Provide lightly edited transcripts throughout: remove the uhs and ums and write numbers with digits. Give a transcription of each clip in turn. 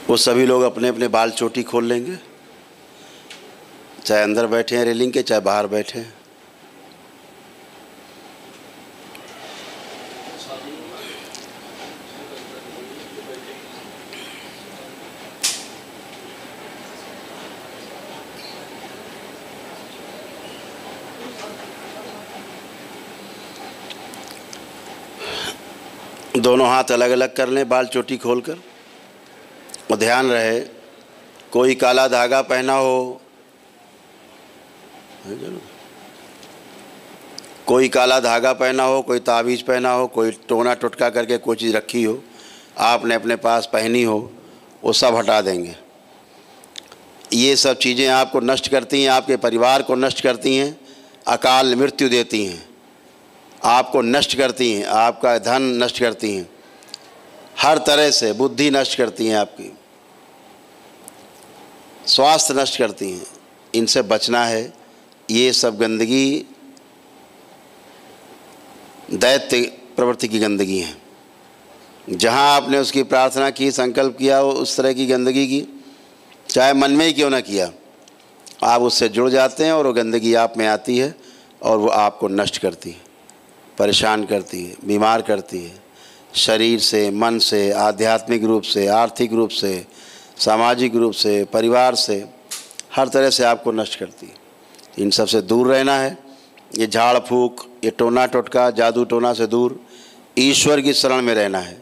वो सभी लोग अपने अपने बाल चोटी खोल लेंगे, चाहे अंदर बैठे हैं रेलिंग के, चाहे बाहर बैठे हैं। दोनों हाथ अलग अलग कर लें बाल चोटी खोलकर, और ध्यान रहे कोई काला धागा पहना हो, कोई काला धागा पहना हो, कोई ताबीज़ पहना हो, कोई टोना टुटका करके कोई चीज़ रखी हो, आपने अपने पास पहनी हो, वो सब हटा देंगे। ये सब चीज़ें आपको नष्ट करती हैं, आपके परिवार को नष्ट करती हैं, अकाल मृत्यु देती हैं, आपको नष्ट करती हैं, आपका धन नष्ट करती हैं, हर तरह से बुद्धि नष्ट करती हैं, आपकी स्वास्थ्य नष्ट करती हैं। इनसे बचना है। ये सब गंदगी दैत्य प्रवृत्ति की गंदगी है। जहाँ आपने उसकी प्रार्थना की, संकल्प किया, उस तरह की गंदगी की, चाहे मन में ही क्यों ना किया, आप उससे जुड़ जाते हैं और वो गंदगी आप में आती है और वो आपको नष्ट करती है, परेशान करती है, बीमार करती है, शरीर से, मन से, आध्यात्मिक रूप से, आर्थिक रूप से, सामाजिक रूप से, परिवार से, हर तरह से आपको नष्ट करती है। इन सब से दूर रहना है। ये झाड़ फूक, ये टोना टोटका, जादू टोना से दूर ईश्वर की शरण में रहना है।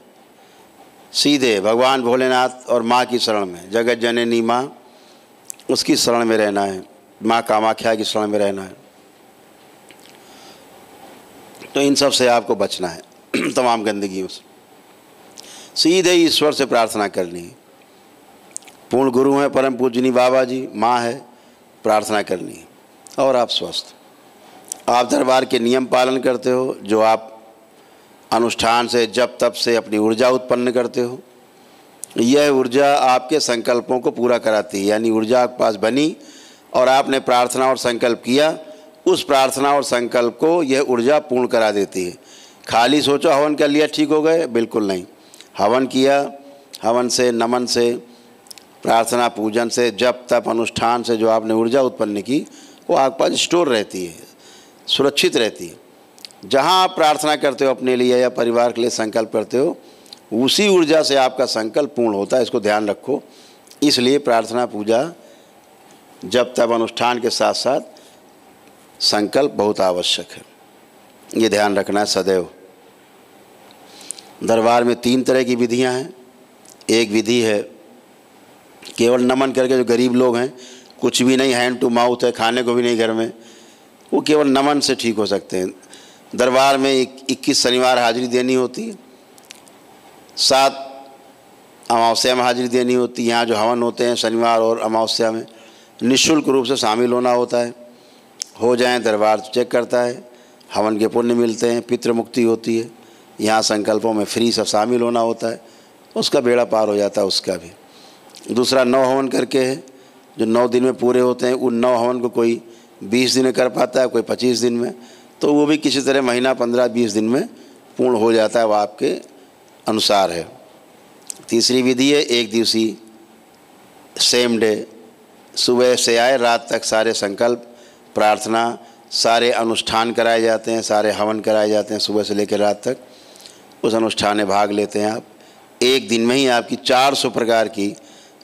सीधे भगवान भोलेनाथ और माँ की शरण में, जगत जननी माँ, उसकी शरण में रहना है, माँ कामाख्या की शरण में रहना है। तो इन सब से आपको बचना है तमाम गंदगियों से। सीधे ईश्वर से प्रार्थना करनी है। पूर्ण गुरु हैं परम पूजनी बाबा जी, माँ है, प्रार्थना करनी है और आप स्वस्थ। आप दरबार के नियम पालन करते हो, जो आप अनुष्ठान से, जप तप से अपनी ऊर्जा उत्पन्न करते हो, यह ऊर्जा आपके संकल्पों को पूरा कराती है। यानी ऊर्जा आपके पास बनी और आपने प्रार्थना और संकल्प किया, उस प्रार्थना और संकल्प को यह ऊर्जा पूर्ण करा देती है। खाली सोचो हवन कर लिया ठीक हो गए, बिल्कुल नहीं। हवन किया, हवन से, नमन से, प्रार्थना पूजन से, जप तप अनुष्ठान से जो आपने ऊर्जा उत्पन्न की, वो आपके पास स्टोर रहती है, सुरक्षित रहती है। जहाँ आप प्रार्थना करते हो अपने लिए या परिवार के लिए संकल्प करते हो, उसी ऊर्जा से आपका संकल्प पूर्ण होता है। इसको ध्यान रखो। इसलिए प्रार्थना पूजा जप तप अनुष्ठान के साथ साथ संकल्प बहुत आवश्यक है। ये ध्यान रखना है सदैव। दरबार में 3 तरह की विधियां हैं। एक विधि है केवल नमन करके, जो गरीब लोग हैं, कुछ भी नहीं, हैंड टू माउथ है, खाने को भी नहीं घर में, वो केवल नमन से ठीक हो सकते हैं। दरबार में 21 शनिवार हाजिरी देनी होती है, 7 अमावस्या में हाजिरी देनी होती है। यहाँ जो हवन होते हैं शनिवार और अमावस्या में, निःशुल्क रूप से शामिल होना होता है। हो जाएं, दरबार चेक करता है, हवन के पुण्य मिलते हैं, पितृ मुक्ति होती है। यहाँ संकल्पों में फ्री सब शामिल होना होता है, उसका बेड़ा पार हो जाता है उसका भी। दूसरा 9 हवन करके है, जो 9 दिन में पूरे होते हैं। उन 9 हवन को कोई 20 दिन में कर पाता है, कोई 25 दिन में, तो वो भी किसी तरह महीना 15-20 दिन में पूर्ण हो जाता है, वो आपके अनुसार है। तीसरी विधि है 1 दिवसीय, सेम डे, सुबह से आए रात तक सारे संकल्प, प्रार्थना, सारे अनुष्ठान कराए जाते हैं, सारे हवन कराए जाते हैं सुबह से लेकर रात तक। उस अनुष्ठान में भाग लेते हैं आप। एक दिन में ही आपकी 400 प्रकार की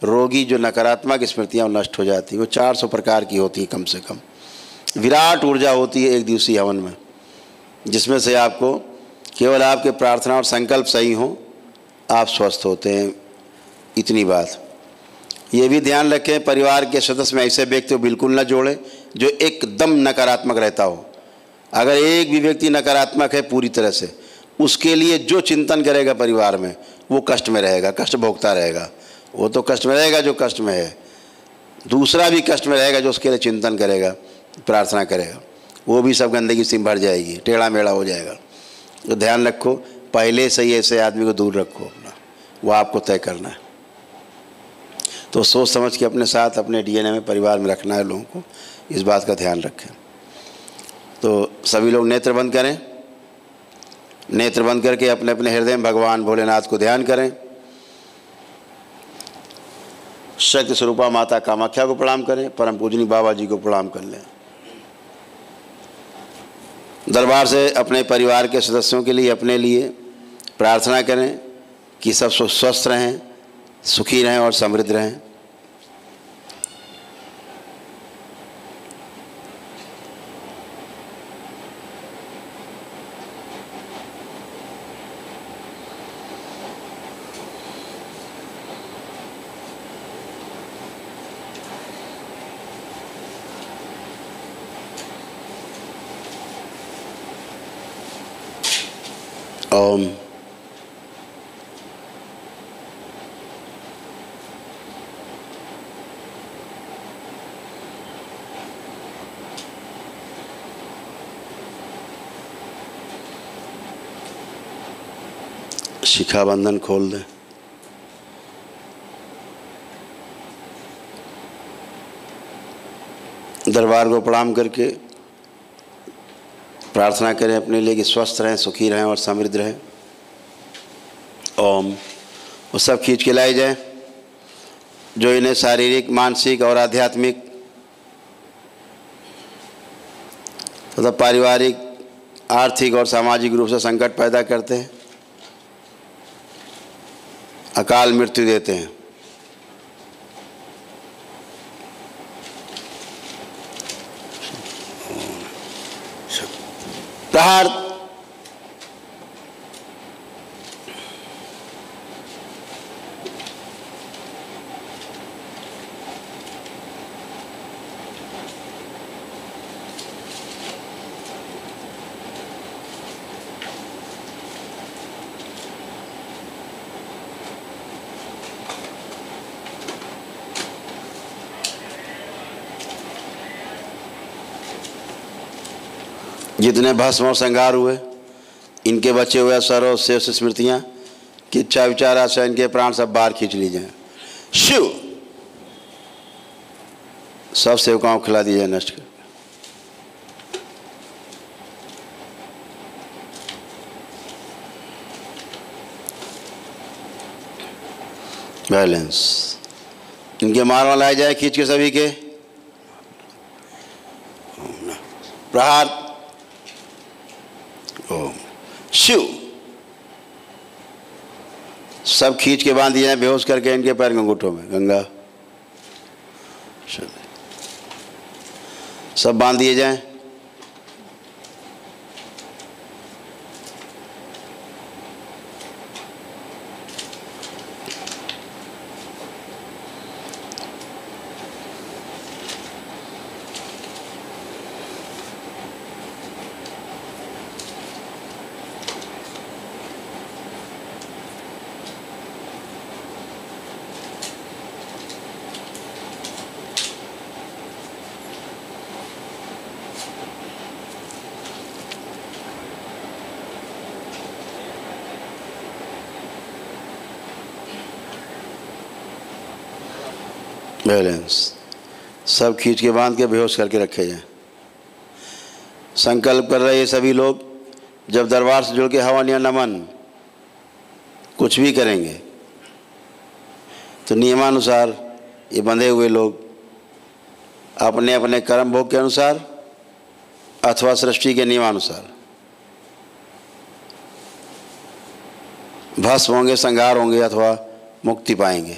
रोगी जो नकारात्मक स्मृतियाँ नष्ट हो जाती हैं। वो 400 प्रकार की होती हैं कम से कम। विराट ऊर्जा होती है 1 दिवसीय हवन में, जिसमें से आपको केवल आपके प्रार्थना और संकल्प सही हों, आप स्वस्थ होते हैं। इतनी बात। ये भी ध्यान रखें, परिवार के सदस्य में ऐसे व्यक्ति को बिल्कुल न जोड़ें जो एकदम नकारात्मक रहता हो। अगर एक भी व्यक्ति नकारात्मक है पूरी तरह से, उसके लिए जो चिंतन करेगा परिवार में, वो कष्ट में रहेगा, कष्ट भोगता रहेगा। वो तो कष्ट में रहेगा जो कष्ट में है, दूसरा भी कष्ट में रहेगा जो उसके लिए चिंतन करेगा, प्रार्थना करेगा। वो भी सब गंदगी से भर जाएगी, टेढ़ा मेढ़ा हो जाएगा। तो ध्यान रखो, पहले से ही ऐसे आदमी को दूर रखो अपना, वो आपको तय करना है। तो सोच समझ के अपने साथ, अपने डीएनए में, परिवार में रखना है लोगों को। इस बात का ध्यान रखें। तो सभी लोग नेत्र बंद करें। नेत्र बंद करके अपने अपने हृदय में भगवान भोलेनाथ को ध्यान करें। शक्ति स्वरूपा माता कामाख्या को प्रणाम करें, परम पूजनी बाबा जी को प्रणाम कर लें। दरबार से अपने परिवार के सदस्यों के लिए, अपने लिए प्रार्थना करें कि सब स्वस्थ रहें, सुखी रहें और समृद्ध रहें। ओम। शिखा बंधन खोल दें। दरबार को प्रणाम करके प्रार्थना करें अपने लिए कि स्वस्थ रहें, सुखी रहें और समृद्ध रहें। ओम। वो सब खींच के लाए जाएं जो इन्हें शारीरिक, मानसिक और आध्यात्मिक तथा पारिवारिक, आर्थिक और सामाजिक रूप से संकट पैदा करते हैं, अकाल मृत्यु देते हैं। प्रहार। जितने भस्म और संगार हुए, इनके बचे हुए सर्व शेष स्मृतियाँ की इच्छा विचार आशा, इनके प्राण सब बाहर खींच ली जाए। शिव। सब सेवकाओं को खिला दिया जाए, नष्ट कर। बैलेंस। इनके मारवा लाए जाए खींच के सभी के। प्रहार। ओम। शिव। सब खींच के बांध दिए जाए, बेहोश करके इनके पैर अंगूठों में गंगा। सब बांध दिए जाएं। बैलेंस। सब खींच के बांध के बेहोश करके रखे जाए। संकल्प कर रहे ये सभी लोग जब दरबार से जुड़ के हवन या नमन कुछ भी करेंगे तो नियमानुसार ये बंधे हुए लोग अपने अपने कर्म भोग के अनुसार अथवा सृष्टि के नियमानुसार भस्म होंगे, संहार होंगे अथवा मुक्ति पाएंगे।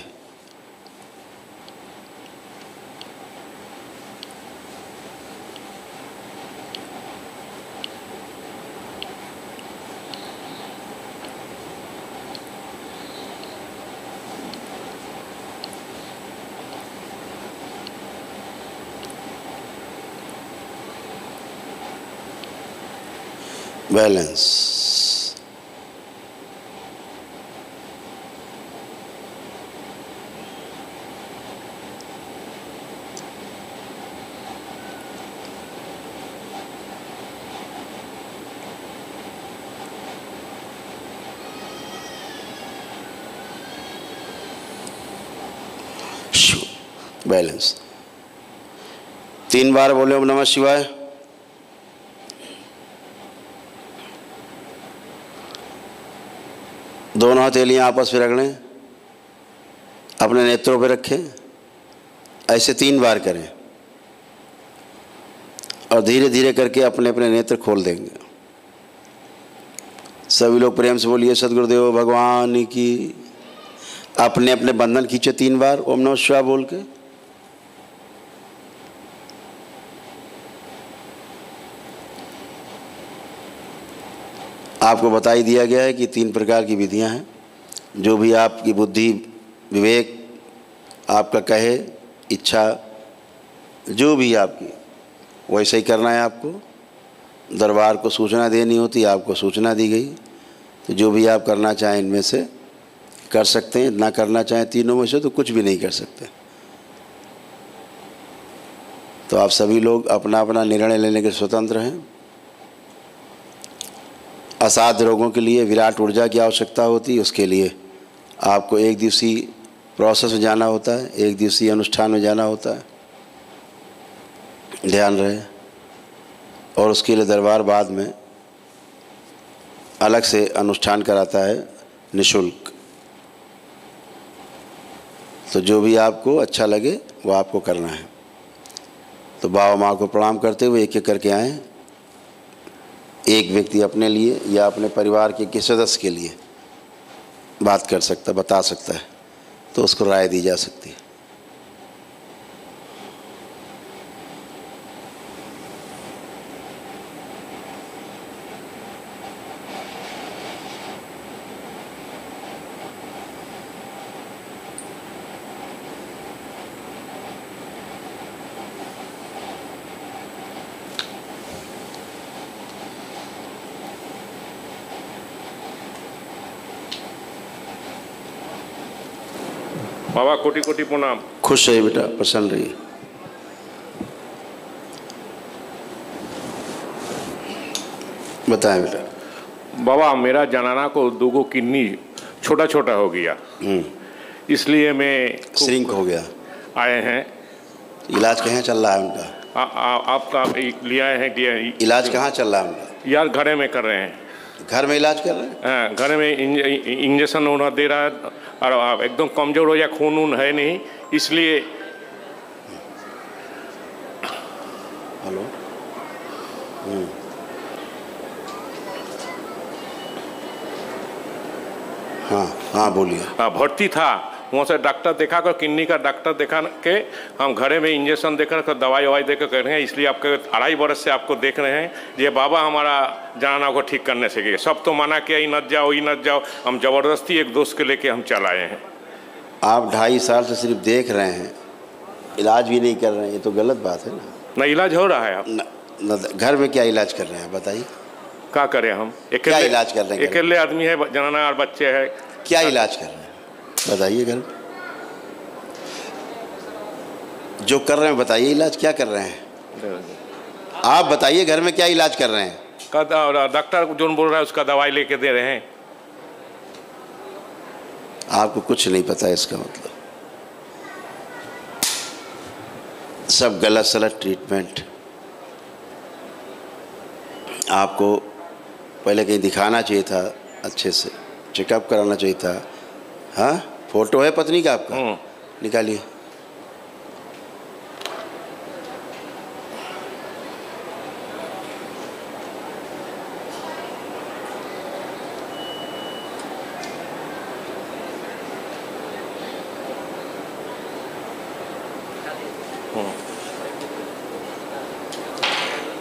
बैलेंस। बैलेंस। 3 बार बोले ओम नमः शिवाय। दोनों हथेलियां आपस में रगड़ें, अपने नेत्रों पर रखें। ऐसे 3 बार करें और धीरे धीरे करके अपने अपने नेत्र खोल देंगे। सभी लोग प्रेम से बोलिए सद्गुरुदेव भगवान की। अपने अपने बंधन खींचे 3 बार ओम नमः शिवाय बोल के। आपको बता ही दिया गया है कि 3 प्रकार की विधियां हैं। जो भी आपकी बुद्धि विवेक आपका कहे, इच्छा जो भी आपकी, वैसे ही करना है आपको। दरबार को सूचना देनी होती, आपको सूचना दी गई। तो जो भी आप करना चाहें इनमें से कर सकते हैं, ना करना चाहें तीनों में से तो कुछ भी नहीं कर सकते। तो आप सभी लोग अपना अपना निर्णय लेने के स्वतंत्र हैं। असाध्य रोगों के लिए विराट ऊर्जा की आवश्यकता होती है। उसके लिए आपको 1 दिवसीय प्रोसेस में जाना होता है, 1 दिवसीय अनुष्ठान में जाना होता है, ध्यान रहे। और उसके लिए दरबार बाद में अलग से अनुष्ठान कराता है निःशुल्क। तो जो भी आपको अच्छा लगे वो आपको करना है। तो बाबा माँ को प्रणाम करते हुए एक एक करके आएँ। एक व्यक्ति अपने लिए या अपने परिवार के किसी सदस्य के लिए बात कर सकता, बता सकता है, तो उसको राय दी जा सकती है। बाबा कोटि कोटि प्रणाम। खुश रहिए बेटा, प्रसन्न रहिए। बताएं बेटा। बाबा मेरा जनाना को 2 किडनी छोटा छोटा हो गया, इसलिए मैं श्रिंक हो गया। आए हैं। इलाज कहाँ चल रहा है उनका? आपका लिया है कि इलाज कहाँ चल रहा है उनका? यार घरे में कर रहे हैं। घर में इलाज कर रहे हैं? हाँ, घर में इंजेक्शन उन्हें दे रहा है और एकदम कमज़ोर हो जाए, खून वून है नहीं, इसलिए। हेलो। हाँ हाँ बोलिए। भर्ती था, वहाँ से डॉक्टर देखा कर, किडनी का डॉक्टर देखा के हम घरे में इंजेक्शन देकर दवाई ववाई देकर कर रहे हैं। इसलिए आपके 2.5 बरस से आपको देख रहे हैं। ये बाबा हमारा जनाना को ठीक करने से गए। सब तो मना किया, ही न जाओ, ही न जाओ। हम ज़बरदस्ती एक दोस्त के लेके हम चल आए हैं। आप 2.5 साल से सिर्फ देख रहे हैं, इलाज भी नहीं कर रहे हैं, ये तो गलत बात है ना। ना इलाज हो रहा है। आप घर में क्या इलाज कर रहे हैं बताइए? क्या करें हम? क्या इलाज कर रहे हैं? अकेले आदमी है, जनाना और बच्चे है। क्या इलाज कर रहे हैं बताइए? घर जो कर रहे हैं बताइए, इलाज क्या कर रहे हैं आप बताइए? घर में क्या इलाज कर रहे हैं? डॉक्टर जो बोल रहा है उसका दवाई लेके दे रहे हैं। आपको कुछ नहीं पता है, इसका मतलब सब गलत सलत ट्रीटमेंट। आपको पहले कहीं दिखाना चाहिए था, अच्छे से चेकअप कराना चाहिए था। हाँ, फोटो है पत्नी का आपका? निकालिए।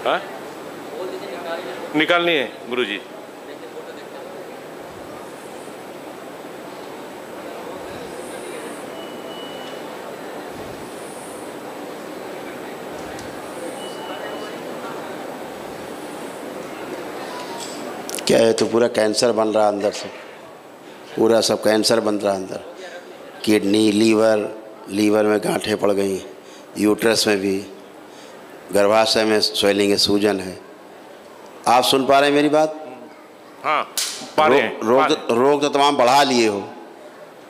हाँ? निकालनी है गुरुजी। क्या है? तो पूरा कैंसर बन रहा अंदर से, पूरा सब कैंसर बन रहा अंदर। किडनी, लीवर में गांठें पड़ गई, यूट्रस में भी, गर्भाशय में स्वेलिंग है, सूजन है। आप सुन पा रहे हैं मेरी बात? हाँ, पा रहे हैं। रोग तो तमाम बढ़ा लिए हो।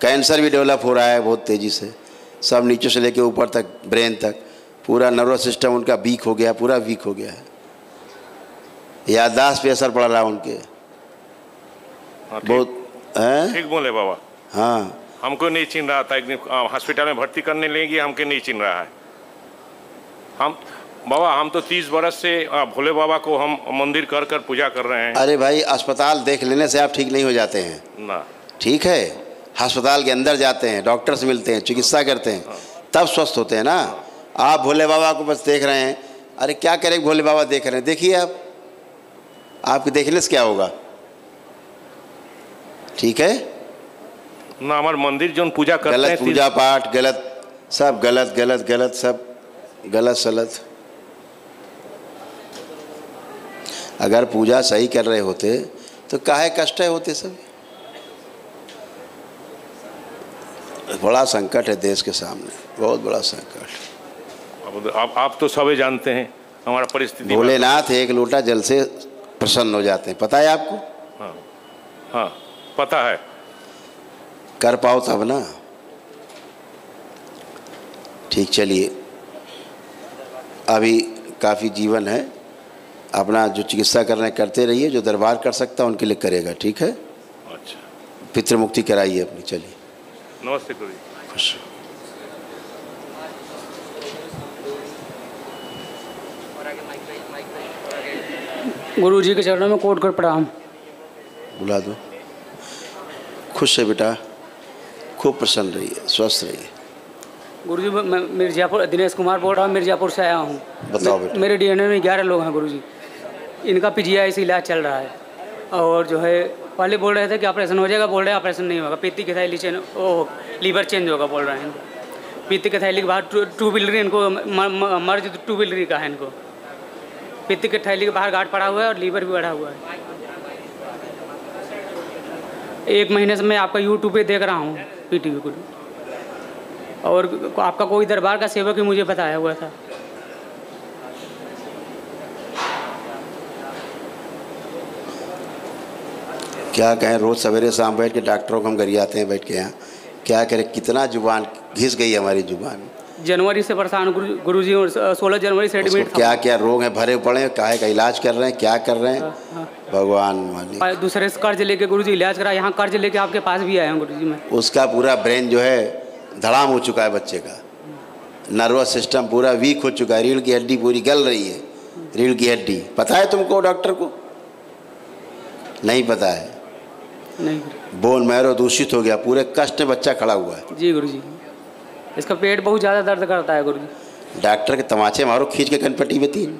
कैंसर भी डेवलप हो रहा है बहुत तेज़ी से, सब नीचे से लेके ऊपर तक, ब्रेन तक। पूरा नर्वस सिस्टम उनका वीक हो गया, पूरा वीक हो गया है। याददाश्त पे असर पड़ रहा है उनके। हाँ, बहुत है। ठीक बोले बाबा। हाँ, हमको नहीं चिन्ह रहा था। एक दिन हॉस्पिटल में भर्ती करने लेंगे, हमको नहीं चिन्ह रहा है। हम बाबा, हम तो 30 बरस से भोले बाबा को हम मंदिर कर कर पूजा कर रहे हैं। अरे भाई, अस्पताल देख लेने से आप ठीक नहीं हो जाते हैं ना। ठीक है, अस्पताल के अंदर जाते हैं, डॉक्टर से मिलते हैं, चिकित्सा करते हैं, तब स्वस्थ होते हैं ना। आप भोले बाबा को बस देख रहे हैं। अरे क्या करें, भोले बाबा देख रहे हैं, देखिए आप, आपके देखने से क्या होगा? ठीक है ना। हमारे मंदिर जो पूजा करते हैं, गलत पूजा पाठ, गलत सब, गलत गलत गलत सब, गलत सलत। अगर पूजा सही कर रहे होते तो काहे कष्ट होते सब। बड़ा संकट है देश के सामने, बहुत बड़ा संकट। अब आप तो सभी जानते हैं हमारा परिस्थिति। भोलेनाथ एक लोटा जल से प्रसन्न हो जाते हैं, पता है आपको? हाँ हाँ, पता है। कर पाओ तब ना। ठीक, चलिए, अभी काफ़ी जीवन है, अपना जो चिकित्सा कर रहे हैं करते रहिए, जो दरबार कर सकता है उनके लिए करेगा। ठीक है, अच्छा, पितृ मुक्ति कराइए अपनी। चलिए, नमस्ते गुरु जी। खुश। गुरु जी के चरणों में कोट कर प्रणाम। बुला दो। खुश है बेटा, खूब प्रसन्न रहिए, स्वस्थ रहिए। गुरु जी, मैं मिर्ज़ापुर, दिनेश कुमार बोल रहा हूँ, मिर्ज़ापुर से आया हूँ। बताओ बेटा। मेरे डीएनए में 11 लोग हैं गुरु जी। इनका पीजीआई से इलाज चल रहा है, और जो है पहले बोल रहे थे कि ऑपरेशन हो जाएगा, बोल रहे हैं ऑपरेशन नहीं होगा। पित्ती की थैली चेंज, लीवर चेंज होगा बोल रहे हैं इनको। पित्ती की थैली के बाहर टू बिलरी, इनको मर्ज टू बिलरी का है इनको। पित्ती की थैली के बाहर गांठ पड़ा हुआ है और लीवर भी बढ़ा हुआ है। 1 महीने से मैं आपका यूट्यूब पे देख रहा हूँ, पीटीवी को, और आपका कोई दरबार का सेवक ही मुझे बताया हुआ था। क्या कहें, रोज़ सवेरे शाम बैठ के डॉक्टरों को हम गरियाते हैं बैठ के यहाँ। क्या करें, कितना जुबान घिस गई हमारी जुबान। जनवरी से परेशान गुरु जी, और 16 जनवरी से एडमिट था। क्या क्या रोग हैं भरे पड़े हैं, काहे का इलाज कर रहे हैं, क्या कर रहे हैं, भगवान मालिक। दूसरे से कर्ज लेके गुरु जी इलाज करा, यहाँ कर्ज लेके आपके पास भी आया हूँ गुरु जी मैं। उसका पूरा ब्रेन जो है धड़ाम हो चुका है बच्चे का। नर्वस सिस्टम पूरा वीक हो चुका है, रीढ़ की हड्डी पूरी गल रही है। रीढ़ की हड्डी पता है तुमको? डॉक्टर को नहीं पता है? नहीं, बोन मैरो दूषित हो गया, पूरे कष्ट में बच्चा खड़ा हुआ है। जी गुरु जी, इसका पेट बहुत ज़्यादा दर्द करता है गुरु जी। डॉक्टर के तमाचे मारो खींच के कनपट्टी में 3।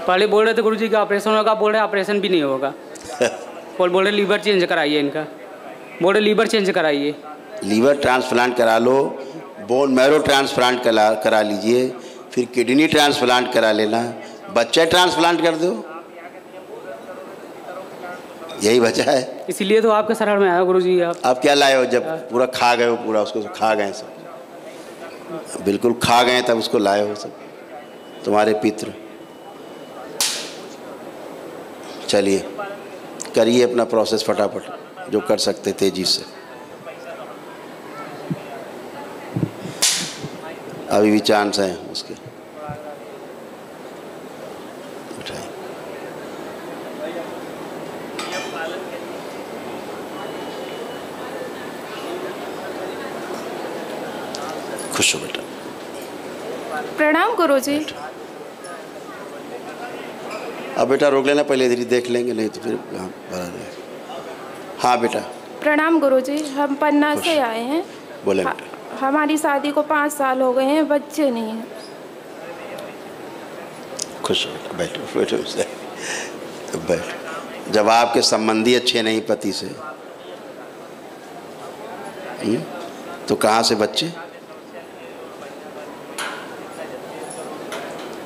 पहले बोल रहे थे गुरु जी कि ऑपरेशन होगा, बोल रहे ऑपरेशन भी नहीं होगा। बोल रहे लीवर चेंज कराइए इनका, बोल रहे लीवर चेंज कराइए। लीवर ट्रांसप्लांट करा लो, बोन मैरो ट्रांसप्लांट करा लीजिए, फिर किडनी ट्रांसप्लांट करा लेना, बच्चा ट्रांसप्लांट कर दो, यही बचा है। इसीलिए तो आपके शरण में आया गुरु जी। आप क्या लाए हो? जब पूरा खा गए हो, पूरा उसको खा गए सब, बिल्कुल खा गए, तब उसको लाए हो सब तुम्हारे पितृ। चलिए, करिए अपना प्रोसेस फटाफट, जो कर सकते तेजी से। अभी भी चांस हैं उसके। उठाइए। खुश हो बेटा। प्रणाम गुरुजी। अब बेटा रोक लेना, पहले इधर ही देख लेंगे, नहीं तो फिर भरा जाएगा। हाँ बेटा। प्रणाम गुरुजी, हम पन्ना से आए हैं। बोले बेटा। हमारी शादी को 5 साल हो गए हैं, बच्चे नहीं हैं। खुश हो बेटा, बैठो बैठो बैठो। जब आपके संबंधी अच्छे नहीं पति से, तो कहाँ से बच्चे?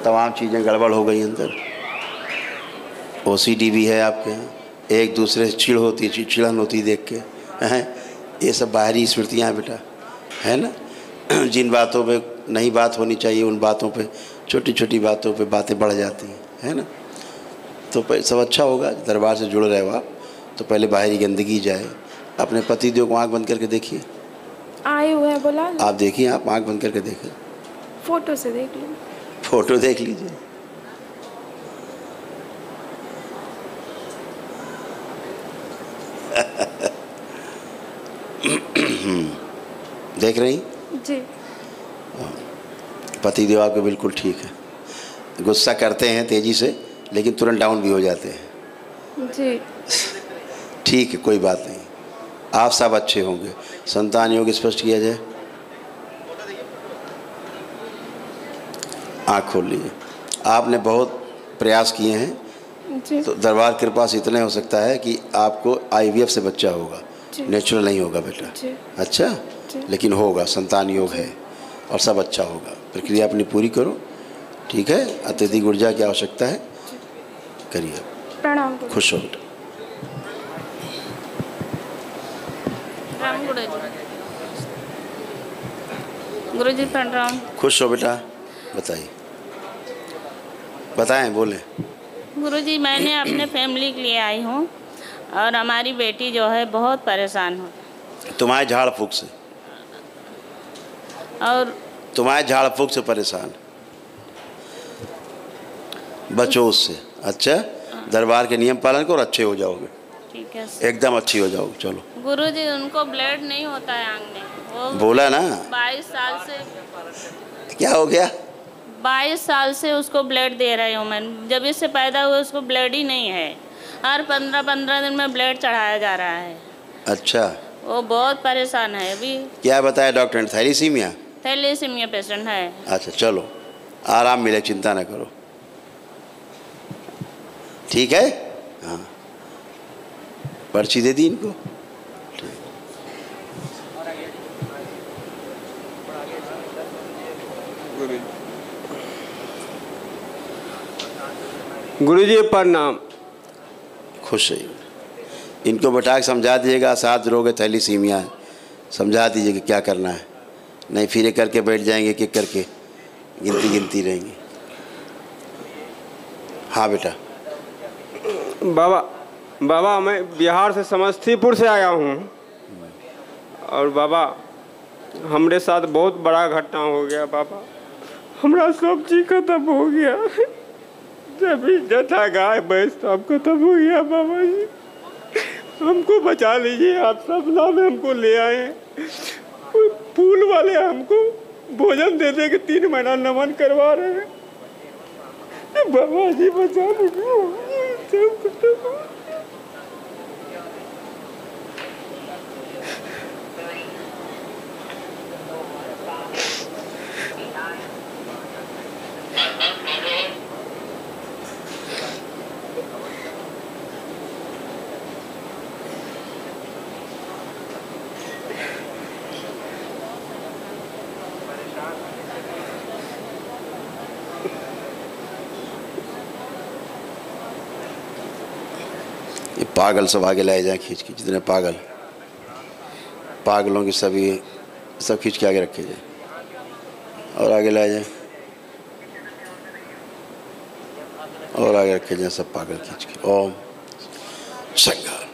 तमाम चीज़ें गड़बड़ हो गई अंदर। OCD भी है आपके यहाँ, एक दूसरे से चिड़ होती, चिड़न होती देख के, हैं? ये सब बाहरी स्मृतियाँ हैं बेटा, है ना। जिन बातों पे नहीं बात होनी चाहिए, उन बातों पे, छोटी छोटी बातों पे बातें बढ़ जाती हैं, है ना। तो सब अच्छा होगा, दरबार से जुड़ रहे हो आप, तो पहले बाहरी गंदगी जाए। अपने पति देव को आँख बंद करके देखिए। आए हुए हैं, बोला आप देखिए, आप आँख बंद करके देखें। फोटो से देख लीजिए। फोटो देख लीजिए। देख रही? जी। पति देव आपके बिल्कुल ठीक है, गुस्सा करते हैं तेज़ी से लेकिन तुरंत डाउन भी हो जाते हैं। जी। ठीक है, कोई बात नहीं, आप सब अच्छे होंगे। संतान योग स्पष्ट किया जाए। आँख खोल लीजिए। आपने बहुत प्रयास किए हैं जी। तो दरबार कृपा से इतना हो सकता है कि आपको IVF से बच्चा होगा, जी। नेचुरल नहीं होगा बेटा। जी। अच्छा जी। लेकिन होगा, संतान योग है और सब अच्छा होगा। प्रक्रिया अपनी पूरी करो, ठीक है। अत्यधिक ऊर्जा की आवश्यकता है, करिए। प्रणाम। खुश हो बेटा। राम गुरुजी प्रणाम। खुश हो बेटा, बताइए, बताएं, बोलें। गुरुजी मैंने अपने फैमिली के लिए आई हूँ और हमारी बेटी जो है बहुत परेशान हो। तुम्हारे झाड़ फूक से? और तुम्हारे झाड़ फूक से परेशान, बचो उससे। अच्छा, दरबार के नियम पालन करो और अच्छे हो जाओगे। ठीक है, एकदम अच्छी हो जाओगे। चलो। गुरुजी उनको ब्लड नहीं होता है आंग में, वो बोला ना 22 साल से। क्या हो गया? 22 साल से उसको ब्लड दे रही हूँ मैं, जब इससे पैदा हुए उसको ब्लड ही नहीं है। हर 15-15 दिन में ब्लड चढ़ाया जा रहा है। अच्छा, वो बहुत परेशान है अभी। क्या बताया डॉक्टर ने? थैलीसीमिया? थैलेसीमिया पेशेंट है। अच्छा चलो, आराम मिले, चिंता ना करो, ठीक है। हाँ, पर्ची दे दी इनको। गुरुजी प्रणाम। खुश है। इनको बैठा के समझा दीजिएगा, 7 रोग है, थैलीसीमिया है, समझा दीजिएगा क्या करना है। नहीं फिर करके बैठ जाएंगे, कि करके गिनती रहेंगी। हाँ बेटा। बाबा मैं बिहार से समस्तीपुर से आया हूँ और बाबा हमरे साथ बहुत बड़ा घटना हो गया। बाबा हमारा सब चीज खत्म हो गया, जब इज्जत था गाय भैंस सब खत्म हो गया। बाबा जी हमको बचा लीजिए, आप सब लाभ हमको ले आए। फूल वाले हमको भोजन दे दे के 3 महीना नमन करवा रहे हैं। बाबा जी बचा लीजिए, सब खत्म हो गया। ये पागल सब आगे लाए जाए खींच के, जितने पागलों की सभी सब खींच के आगे रखे जाए और आगे लाए जाए और आगे रखे जाए, सब पागल खींच के। ओम संघार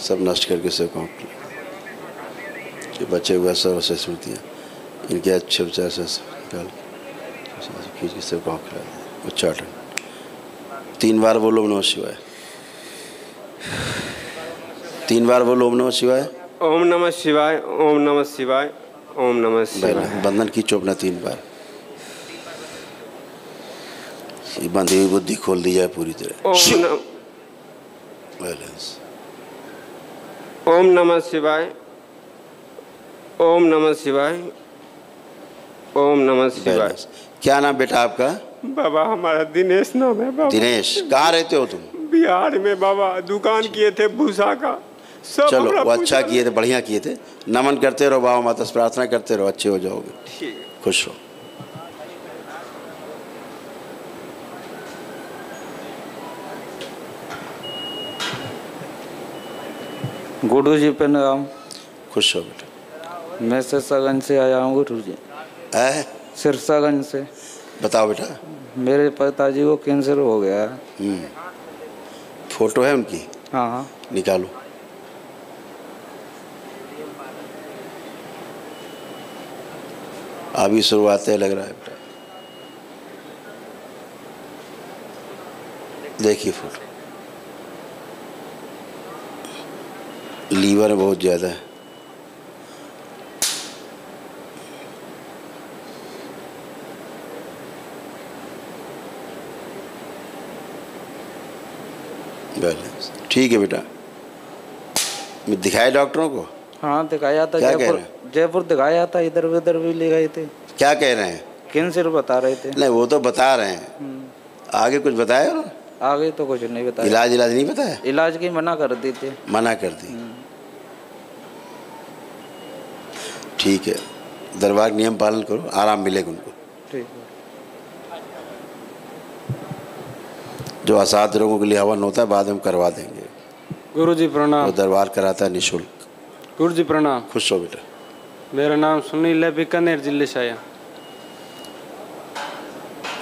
सब नष्ट करके सब काम बचे हुए सब से स्मृतियाँ इनके अच्छे विचार से निकाल खींच के सब काम खिला दें। उच्चाटन 3 बार बोलो नमः शिवाय। 3 बार बोलो ओम नमः शिवाय। ओम नमः शिवाय, ओम नमः शिवाय, ओम नमः शिवाय। बंधन की चोपना 3 बार। बंधी हुई बुद्धि खोल दी जाए पूरी तरह। ओम नमः शिवाय, ओम नमः शिवाय, ओम नमः शिवाय। क्या नाम बेटा आपका? बाबा हमारा दिनेश नाम है। बाबा दिनेश, कहाँ रहते हो तुम? बिहार में बाबा, दुकान किए थे भूसा का। सब चलो वो अच्छा किए थे, बढ़िया किए थे। नमन करते रहो बाबा माता से, प्रार्थना करते रहो, अच्छे हो जाओगे। ठीक है। खुश हो। गुरु जी प्रणाम। खुश हो बेटा। मैं सिरसागंज से आया हूँ गुरु जी। है? सिरसागंज से। बताओ बेटा। मेरे पिताजी को कैंसर हो गया है। फोटो है उनकी? हाँ हाँ। निकालो। अभी शुरुआत है लग रहा है बेटा। देखिए फोटो, लीवर बहुत ज़्यादा है, बैलेंस ठीक है बेटा। मैं दिखाए डॉक्टरों को? हाँ दिखाया था, क्या कह जयपुर रहे हैं? जयपुर दिखाया था, इधर उधर भी ले गए थे। क्या कह रहे हैं? कैंसर बता रहे थे। नहीं वो तो बता रहे हैं, आगे कुछ बताया उन्होंने? आगे तो कुछ नहीं बताया। इलाज नहीं बताया? इलाज की मना कर दी थी। मना कर दी। ठीक है, दरबार नियम पालन करो, आराम मिलेगा उनको। ठीक है। जो असाध्य रोगों के लिए हवन होता है बाद में करवा देंगे। गुरुजी प्रणाम। वो दरबार कराता है निःशुल्क। गुरुजी प्रणाम। खुश हो बेटा। मेरा नाम सुनील है, बीकानेर जिले से आया।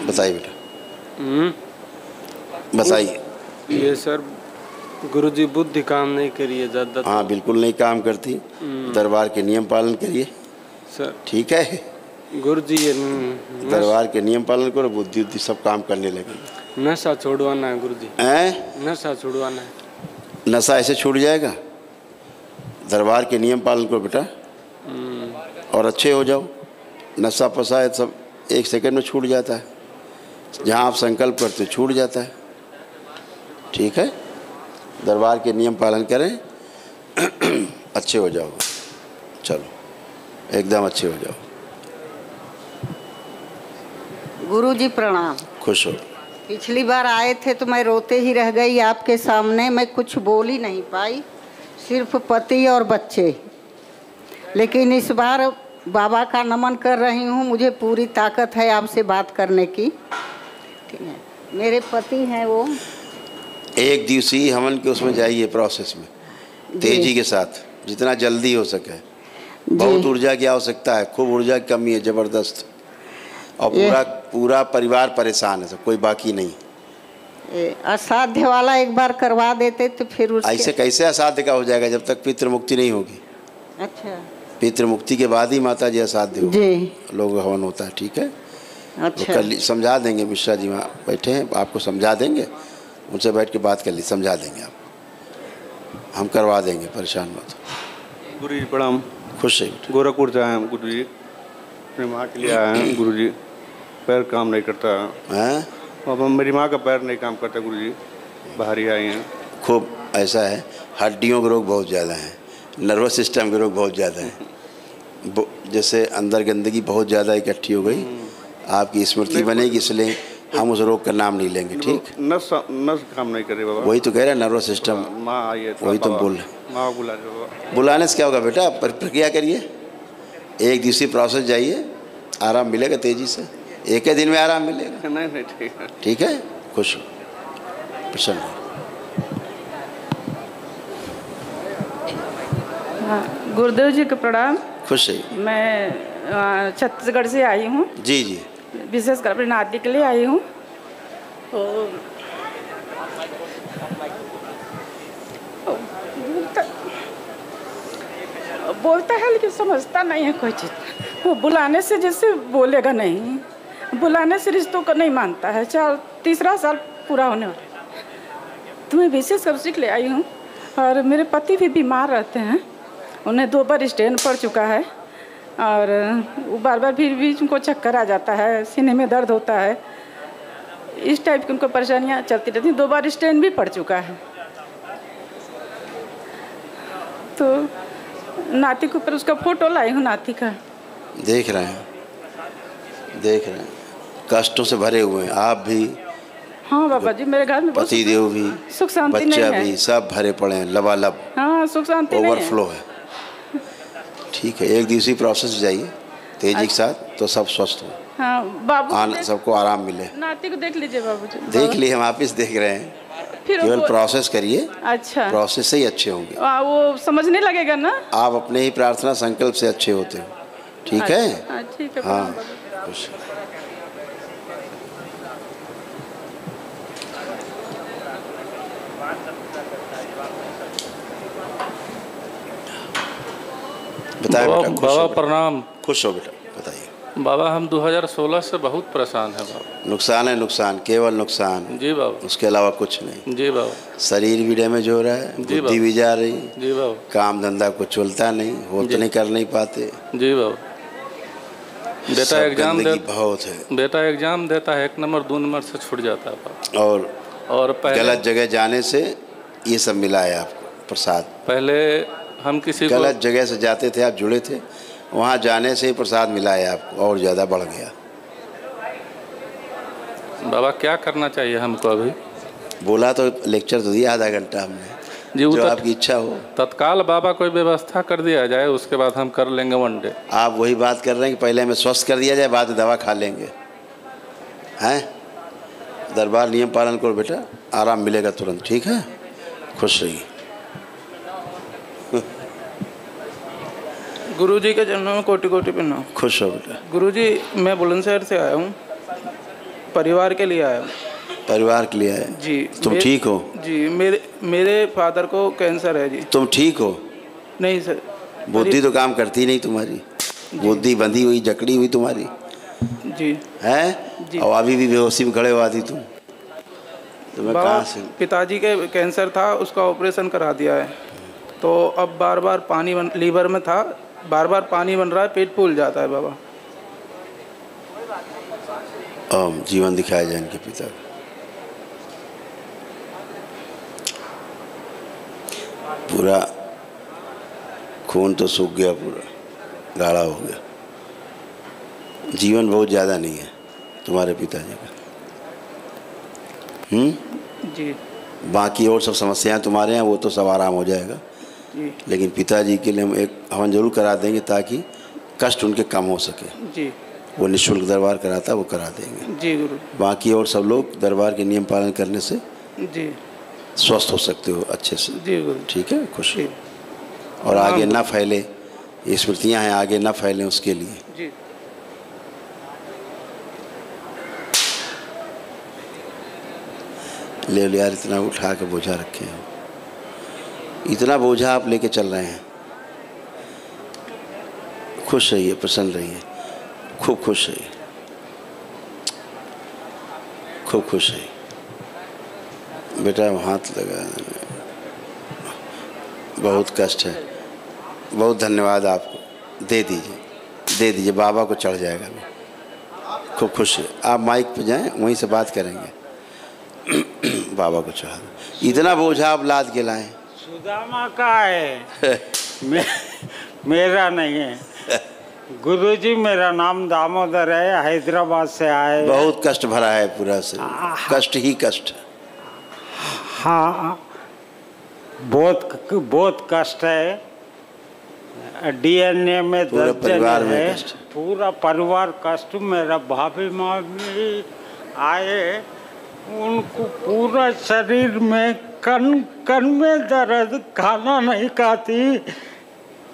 बताइए बेटा, बताइए। ये सर गुरुजी बुद्धि काम नहीं करिए ज़्यादा। हाँ बिल्कुल नहीं काम करती, दरबार के नियम पालन करिए सर। ठीक है गुरुजी ये दरबार के नियम पालन करो, बुद्धि उद्धि सब काम करने लगे। नशा छोड़वाना है गुरुजी। नशा छुड़वाना है। नशा ऐसे छूट जाएगा? दरबार के नियम पालन करो बेटा और अच्छे हो जाओ। नशा पसा है सब 1 सेकंड में छूट जाता है, जहाँ आप संकल्प करते हो छूट जाता है। ठीक है, दरबार के नियम पालन करें अच्छे हो जाओ। चलो एकदम अच्छे हो जाओ। गुरुजी प्रणाम। खुश हो। पिछली बार आए थे तो मैं रोते ही रह गई आपके सामने, मैं कुछ बोल ही नहीं पाई, सिर्फ पति और बच्चे। लेकिन इस बार बाबा का नमन कर रही हूँ, मुझे पूरी ताकत है आपसे बात करने की। ठीक है, मेरे पति हैं वो। 1 दिवसीय हवन के उसमें जाइए प्रोसेस में तेजी के साथ, जितना जल्दी हो सके। बहुत ऊर्जा की आवश्यकता है, खूब ऊर्जा की कमी है ज़बरदस्त, और पूरा परिवार परेशान है, सब कोई बाकी नहीं। असाध्य वाला एक बार करवा देते तो फिर ऐसे कैसे असाध्य का हो जाएगा जब तक पितृ मुक्ति नहीं होगी। अच्छा, पितृ मुक्ति के बाद ही माता जी असाध्य हो जी लोग हवन होता है। ठीक है, अच्छा। तो कल समझा देंगे, मिश्रा जी वहाँ बैठे हैं, आपको समझा देंगे, उनसे बैठ के बात कर ली, समझा देंगे आप, हम करवा देंगे, परेशान मत। गुरु जी प्रणाम। खुश है। गोरखपुर से आए हैं गुरु जी, अपनी माँ के लिए आए हैं गुरु जी। पैर काम नहीं करता है, अब मेरी माँ का पैर नहीं काम करता गुरु जी, बाहर ही आए हैं। खूब ऐसा है, हड्डियों के रोग बहुत ज़्यादा हैं, नर्वस सिस्टम के रोग बहुत ज़्यादा हैं, जैसे अंदर गंदगी बहुत ज़्यादा इकट्ठी हो गई, आपकी स्मृति बनेगी, इसलिए हम उस रोग का नाम नहीं लेंगे। ठीक, नस काम नहीं कर रही बाबा। वही तो कह रहे हैं, नर्वस सिस्टम। माँ आई है, वही तो बोल माँ बुला रहे बाबा। बुलाने से क्या होगा बेटा, प्रक्रिया करिए, 1 दिवसीय प्रोसेस जाइए, आराम मिलेगा तेजी से, 1 ही दिन में आराम मिलेगा। नहीं ठीक है। ठीक है, खुश हो, प्रसन्न हो। हाँ, गुरुदेव जी को प्रणाम। खुश है। मैं छत्तीसगढ़ से आई हूँ। जी जी। विशेषकर अपनी नाती के लिए आई हूँ। बोलता है लेकिन समझता नहीं है कोई चीज़। वो बुलाने से जैसे बोलेगा नहीं, बुलाने से रिश्तों को नहीं मानता है। 3रा साल पूरा होने वाला, तो मैं विशेष कर सीख ले आई हूँ। और मेरे पति भी बीमार रहते हैं, उन्हें 2 बार स्टेन पड़ चुका है, और वो बार बार फिर भी उनको चक्कर आ जाता है, सीने में दर्द होता है, इस टाइप की उनको परेशानियाँ चलती रहती हैं। 2 बार स्टेन भी पड़ चुका है। तो नाती के ऊपर उसका फोटो लाई हूँ, नाती का। देख रहे हैं, देख रहे हैं, कष्टों से भरे हुए हैं आप भी। हाँ बाबा जी, मेरे घर में पति देव भी, सुख शांति नहीं है, बच्चा भी, सब भरे पड़े हैं, लबालब। हाँ, सुख शांति नहीं है, ओवरफ्लो है। ठीक है, 1 दिवसीय प्रोसेस जाइए तेजी के साथ, तो सब स्वस्थ हो। हाँ बाबू, सबको आराम मिले। नाती को देख लीजिए बाबू जी। देख लिए, हम वापिस देख रहे हैं, केवल प्रोसेस करिए। अच्छा, प्रोसेस से ही अच्छे होंगे। वो समझने लगेगा ना, आप अपने ही प्रार्थना संकल्प से अच्छे होते हो। ठीक है, ठीक है। हाँ, खुश। बताइए बेटा। बाबा प्रणाम। खुश हो बेटा, बताइए। बाबा हम 2016 से बहुत परेशान है बाबा। नुकसान है, नुकसान, केवल नुकसान। जी बाबा, उसके अलावा कुछ नहीं। जी बाबा। शरीर भी डैमेज हो रहा है, बुद्धि भी जा रही। जी बाबा। काम धंधा कुछ चलता नहीं, हो तो नहीं कर नहीं पाते। जी बाबा। बेटा एग्जाम बहुत है। बेटा एग्जाम देता है 1 नंबर 2 नंबर से छूट जाता है बाबा। और गलत जगह जाने से ये सब मिला है आपको प्रसाद। पहले हम किसी गलत जगह से जाते थे, आप जुड़े थे, वहाँ जाने से ही प्रसाद मिला है आपको और ज़्यादा बढ़ गया। बाबा क्या करना चाहिए हमको अभी? बोला तो लेक्चर तो दिया आधा घंटा हमने जी, जो आपकी इच्छा हो। तत्काल बाबा कोई व्यवस्था कर दिया जाए, उसके बाद हम कर लेंगे 1 डे। आप वही बात कर रहे हैं कि पहले हमें स्वस्थ कर दिया जाए, बाद में दवा खा लेंगे, हैं? दरबार नियम पालन करो बेटा, आराम मिलेगा तुरंत। ठीक है, खुश रहिए। गुरुजी के चरणों में कोटि कोटि प्रणाम। खुश हो बेटा। गुरुजी मैं बुलंदशहर से आया हूँ, परिवार के लिए आया हूँ। परिवार के लिए आए जी। तुम ठीक हो? जी, मेरे फादर को कैंसर है जी। तुम ठीक हो? नहीं सर। बुद्धि तो काम करती नहीं तुम्हारी, बुद्धि बंधी हुई, जकड़ी हुई तुम्हारी जी है। और अभी भी बेहोशी में खड़े हुआ थी तुम्हें कहाँ से? पिताजी के कैंसर था, उसका ऑपरेशन करा दिया है, तो अब बार बार पानी लीवर में था, बार बार पानी बन रहा है, पेट फूल जाता है बाबा। जीवन दिखाया जाए इनके पिता को। पूरा खून तो सूख गया, पूरा गाढ़ा हो गया। जीवन बहुत ज़्यादा नहीं है तुम्हारे पिताजी का। जी। बाकी और सब समस्याएं तुम्हारे हैं, वो तो सब आराम हो जाएगा जी। लेकिन पिताजी के लिए हम एक हवन जरूर करा देंगे ताकि कष्ट उनके कम हो सके। जी। वो निःशुल्क दरबार कराता, वो करा देंगे। जी गुरु। बाकी और सब लोग दरबार के नियम पालन करने से जी स्वस्थ हो सकते हो अच्छे से। जी गुरु। ठीक है, खुश। और आगे ना फैले, ये स्मृतियाँ हैं, आगे ना फैलें उसके लिए। जी। ले लो यार, इतना उठा के बोझा रखे हैं, इतना बोझा आप लेके चल रहे हैं। खुश रहिए, प्रसन्न रहिए, खूब खुश रहिए, खूब खुश रहिए बेटा। हाथ लगा, बहुत कष्ट है, बहुत धन्यवाद आपको। दे दीजिए, दे दीजिए, बाबा को चढ़ जाएगा। खूब खुश है। आप माइक पे जाएं, वहीं से बात करेंगे। बाबा को चढ़ा दो। इतना बोझा आप लाद के लाएं। सुदामा का है मेरा नहीं है। गुरुजी मेरा नाम दामोदर है, हैदराबाद से आए। बहुत कष्ट भरा है पूरा से, कष्ट ही कष्ट। हाँ, बहुत कष्ट है। डीएनए में 10 जन है, पूरा परिवार कष्ट। मेरा भाभी मामी आए, उनको पूरा शरीर में कन में दर्द, खाना नहीं खाती,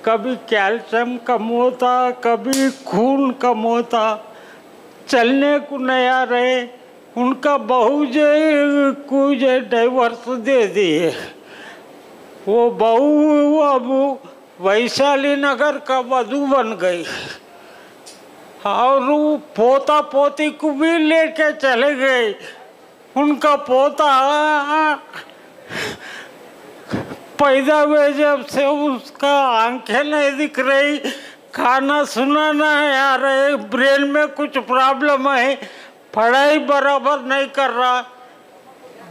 कभी कैल्शियम कम होता, कभी खून कम होता, चलने को नहीं आ रहे। उनका बहू जो कुछ डाइवर्स दे दिए। वो बहू अब वैशाली नगर का वधू बन गई और वो पोता पोती को भी लेके चले गए। उनका पोता पैदा हुए जब से उसका आंखें नहीं दिख रही, खाना सुना नहीं आ रहे, ब्रेन में कुछ प्रॉब्लम है, पढ़ाई बराबर नहीं कर रहा,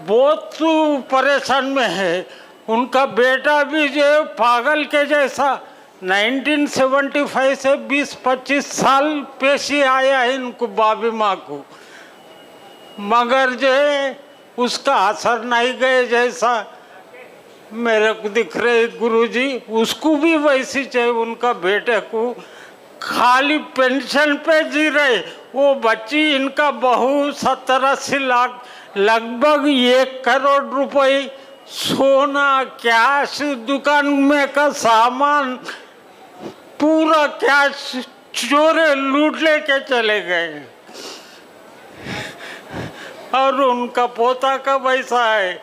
बहुत परेशान में है। उनका बेटा भी जो पागल के जैसा 1975 से 20-25 साल पेशी आया है इनको, बाबी माँ को, मगर जो उसका असर नहीं गए जैसा मेरे को दिख रहे गुरुजी। उसको भी वैसी चाहिए, उनका बेटे को खाली पेंशन पे जी रहे। वो बच्ची इनका बहू 70-80 लाख, लगभग 1 करोड़ रुपए सोना, कैश, दुकान में का सामान, पूरा कैश चोरे लूट लेके चले गए। और उनका पोता का वैसा है,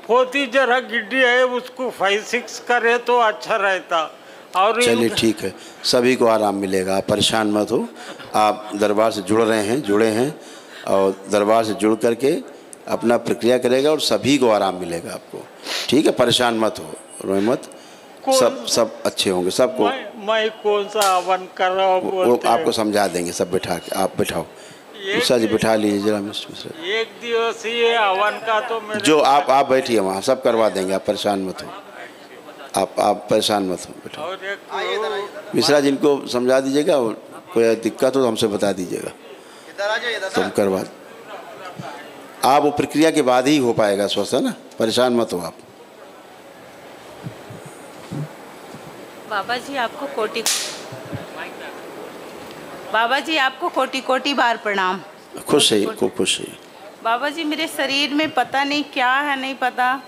पोती जरा गिड्डी है, उसको 5-6 करे तो अच्छा रहता। और चलिए ठीक है, सभी को आराम मिलेगा, आप परेशान मत हो। आप दरबार से जुड़ रहे हैं, जुड़े हैं, और दरबार से जुड़ करके अपना प्रक्रिया करेगा और सभी को आराम मिलेगा आपको। ठीक है, परेशान मत हो, रोए मत, सब अच्छे होंगे सबको। मैं कौन सा हवन कर रहा हूँ वो आपको समझा देंगे सब बैठा के। आप बैठाओ मिश्रा जी, बैठा लीजिए जरा मिश्रा। एक दिवसीय हवन का तो मेरे जो आप बैठिए वहाँ, सब करवा देंगे, आप परेशान मत हो, आप परेशान मत हो। बैठो मिश्रा जी, इनको समझा दीजिएगा, कोई दिक्कत हो तो हमसे बता दीजिएगा, तुम करवा। आप वो प्रक्रिया के बाद ही हो पाएगा स्वस्थ, है ना, परेशान मत हो आप। बाबा जी आपको कोटि कोटि बार प्रणाम। खुश है, खूब खुश है। बाबा जी मेरे शरीर में पता नहीं क्या है, नहीं पता,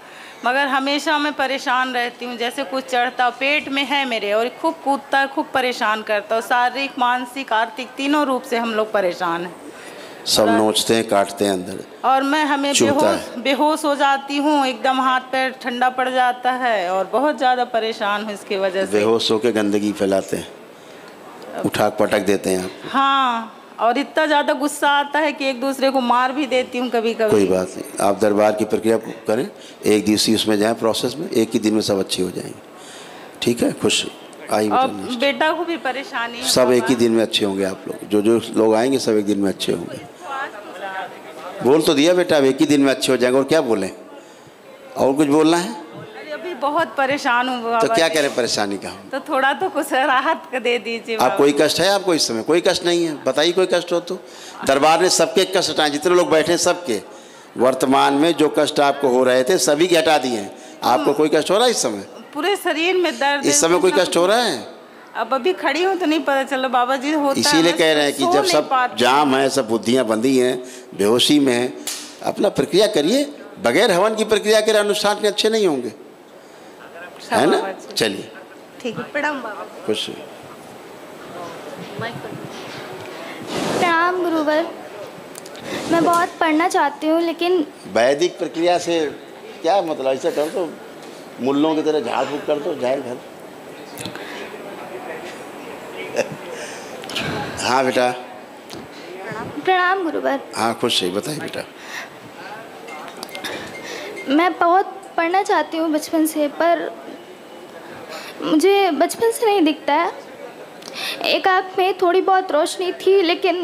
मगर हमेशा मैं परेशान रहती हूँ। जैसे कुछ चढ़ता पेट में है मेरे, और खूब कूदता है, खूब परेशान करता है। शारीरिक मानसिक आर्थिक तीनों रूप से हम लोग परेशान हैं। सब नोचते हैं, काटते हैं अंदर, और मैं हमें बेहोश हो जाती हूँ, एकदम हाथ पैर ठंडा पड़ जाता है, और बहुत ज़्यादा परेशान हूँ इसकी वजह से। बेहोश होकर गंदगी फैलाते हैं, उठा पटक देते हैं। हाँ, और इतना ज़्यादा गुस्सा आता है कि एक दूसरे को मार भी देती हूँ कभी कभी। कोई बात नहीं, आप दरबार की प्रक्रिया करें, एक दिवसीय उसमें जाएं प्रोसेस में, एक ही दिन में सब अच्छे हो जाएंगे। ठीक है, खुश आई। और बेटा को भी परेशानी है। सब एक ही दिन में अच्छे होंगे आप लोग, जो लोग आएंगे सब एक दिन में अच्छे होंगे। बोल तो दिया बेटा, अब एक ही दिन में अच्छे हो जाएंगे, और क्या बोलें, और कुछ बोलना है? अभी बहुत परेशान हूँ। तो क्या करें परेशानी का? तो थोड़ा तो कुछ राहत दे दीजिए। आप कोई कष्ट है आपको इस समय? कोई कष्ट नहीं है, बताइए कोई कष्ट हो तो। दरबार ने सबके कष्ट हटाए, जितने लोग बैठे हैं सबके, वर्तमान में जो कष्ट आपको हो रहे थे सभी के हटा दिए हैं। आपको कोई कष्ट हो रहा है इस समय? पूरे शरीर में दर्द इस समय कोई कष्ट हो रहा है? अब अभी खड़ी हूँ तो नहीं पता चलो बाबा जी होता। इसीलिए कह रहे हैं कि जब सब जाम है, सब बुद्धियाँ बंधी हैं, बेहोशी में है, अपना प्रक्रिया करिए। बगैर हवन की प्रक्रिया के अनुष्ठान के अच्छे नहीं होंगे, है ना? चलिए ठीक है, प्रणाम बाबा। खुश। प्रणाम गुरुवर, मैं बहुत पढ़ना चाहती हूँ लेकिन वैदिक प्रक्रिया से क्या मतलब? ऐसा कर दो, मुल्लों की तरह झाड़ फूक कर दो, जाए घर। हाँ बेटा। प्रणाम गुरुवर। हाँ खुश है, बताइए बेटा। मैं बहुत पढ़ना चाहती हूँ बचपन से, पर मुझे बचपन से नहीं दिखता है। एक आँख में थोड़ी बहुत रोशनी थी, लेकिन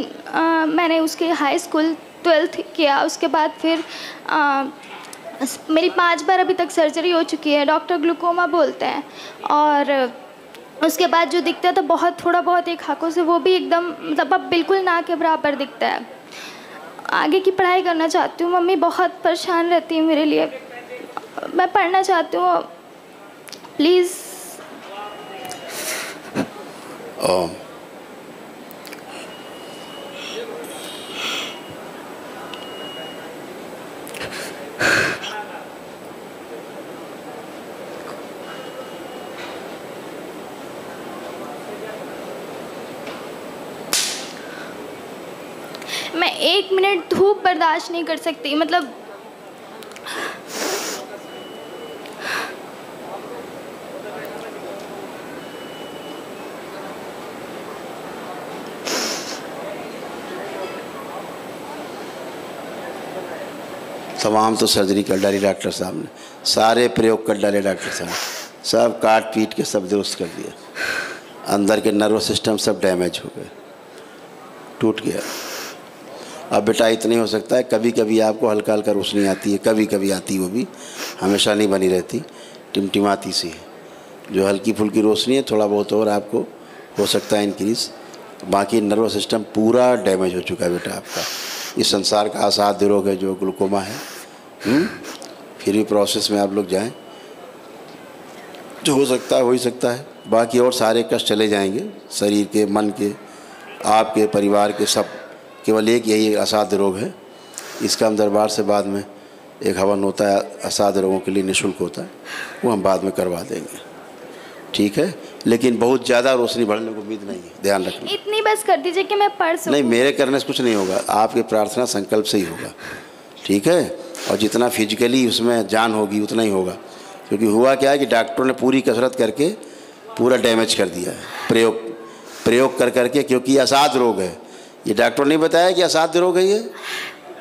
मैंने उसके हाई स्कूल 12th किया, उसके बाद फिर मेरी 5 बार अभी तक सर्जरी हो चुकी है, डॉक्टर ग्लूकोमा बोलते हैं। और उसके बाद जो दिखता था बहुत थोड़ा बहुत एक आँखों से, वो भी एकदम मतलब अब बिल्कुल ना के बराबर दिखता है। आगे की पढ़ाई करना चाहती हूँ, मम्मी बहुत परेशान रहती है मेरे लिए। मैं पढ़ना चाहती हूँ, प्लीज़। मैं 1 मिनट धूप बर्दाश्त नहीं कर सकती, मतलब तमाम तो सर्जरी कर डाली डॉक्टर साहब ने, सारे प्रयोग कर डाले डॉक्टर साहब, सब काट पीट के सब दुरुस्त कर दिया। अंदर के नर्वस सिस्टम सब डैमेज हो गए, टूट गया। अब बेटा इतना ही हो सकता है, कभी कभी आपको हल्का हल्का रोशनी आती है, कभी कभी आती, वो भी हमेशा नहीं बनी रहती, टिमटिमाती सी है। जो हल्की फुल्की रोशनी है, थोड़ा बहुत और आपको हो सकता है इंक्रीज। बाकी नर्वस सिस्टम पूरा डैमेज हो चुका है बेटा आपका। इस संसार का असाध्य रोग है जो ग्लूकोमा है। फिर भी प्रोसेस में आप लोग जाएं, जो हो सकता है हो ही सकता है। बाकी और सारे कष्ट चले जाएंगे, शरीर के, मन के, आपके, परिवार के, सब। केवल एक यही असाध्य रोग है। इसका हम दरबार से बाद में एक हवन होता है, असाध्य रोगों के लिए निःशुल्क होता है, वो हम बाद में करवा देंगे, ठीक है? लेकिन बहुत ज़्यादा रोशनी बढ़ने की उम्मीद नहीं है, ध्यान रखना। इतनी बस कर दीजिए कि मैं पढ़ सकूं। नहीं, मेरे करने से कुछ नहीं होगा, आपकी प्रार्थना संकल्प से ही होगा, ठीक है? और जितना फिजिकली उसमें जान होगी उतना ही होगा। क्योंकि हुआ क्या है कि डॉक्टरों ने पूरी कसरत करके पूरा डैमेज कर दिया है, प्रयोग कर करके, क्योंकि असाध्य रोग है। ये डॉक्टर ने बताया कि असाध्य रोग है, ये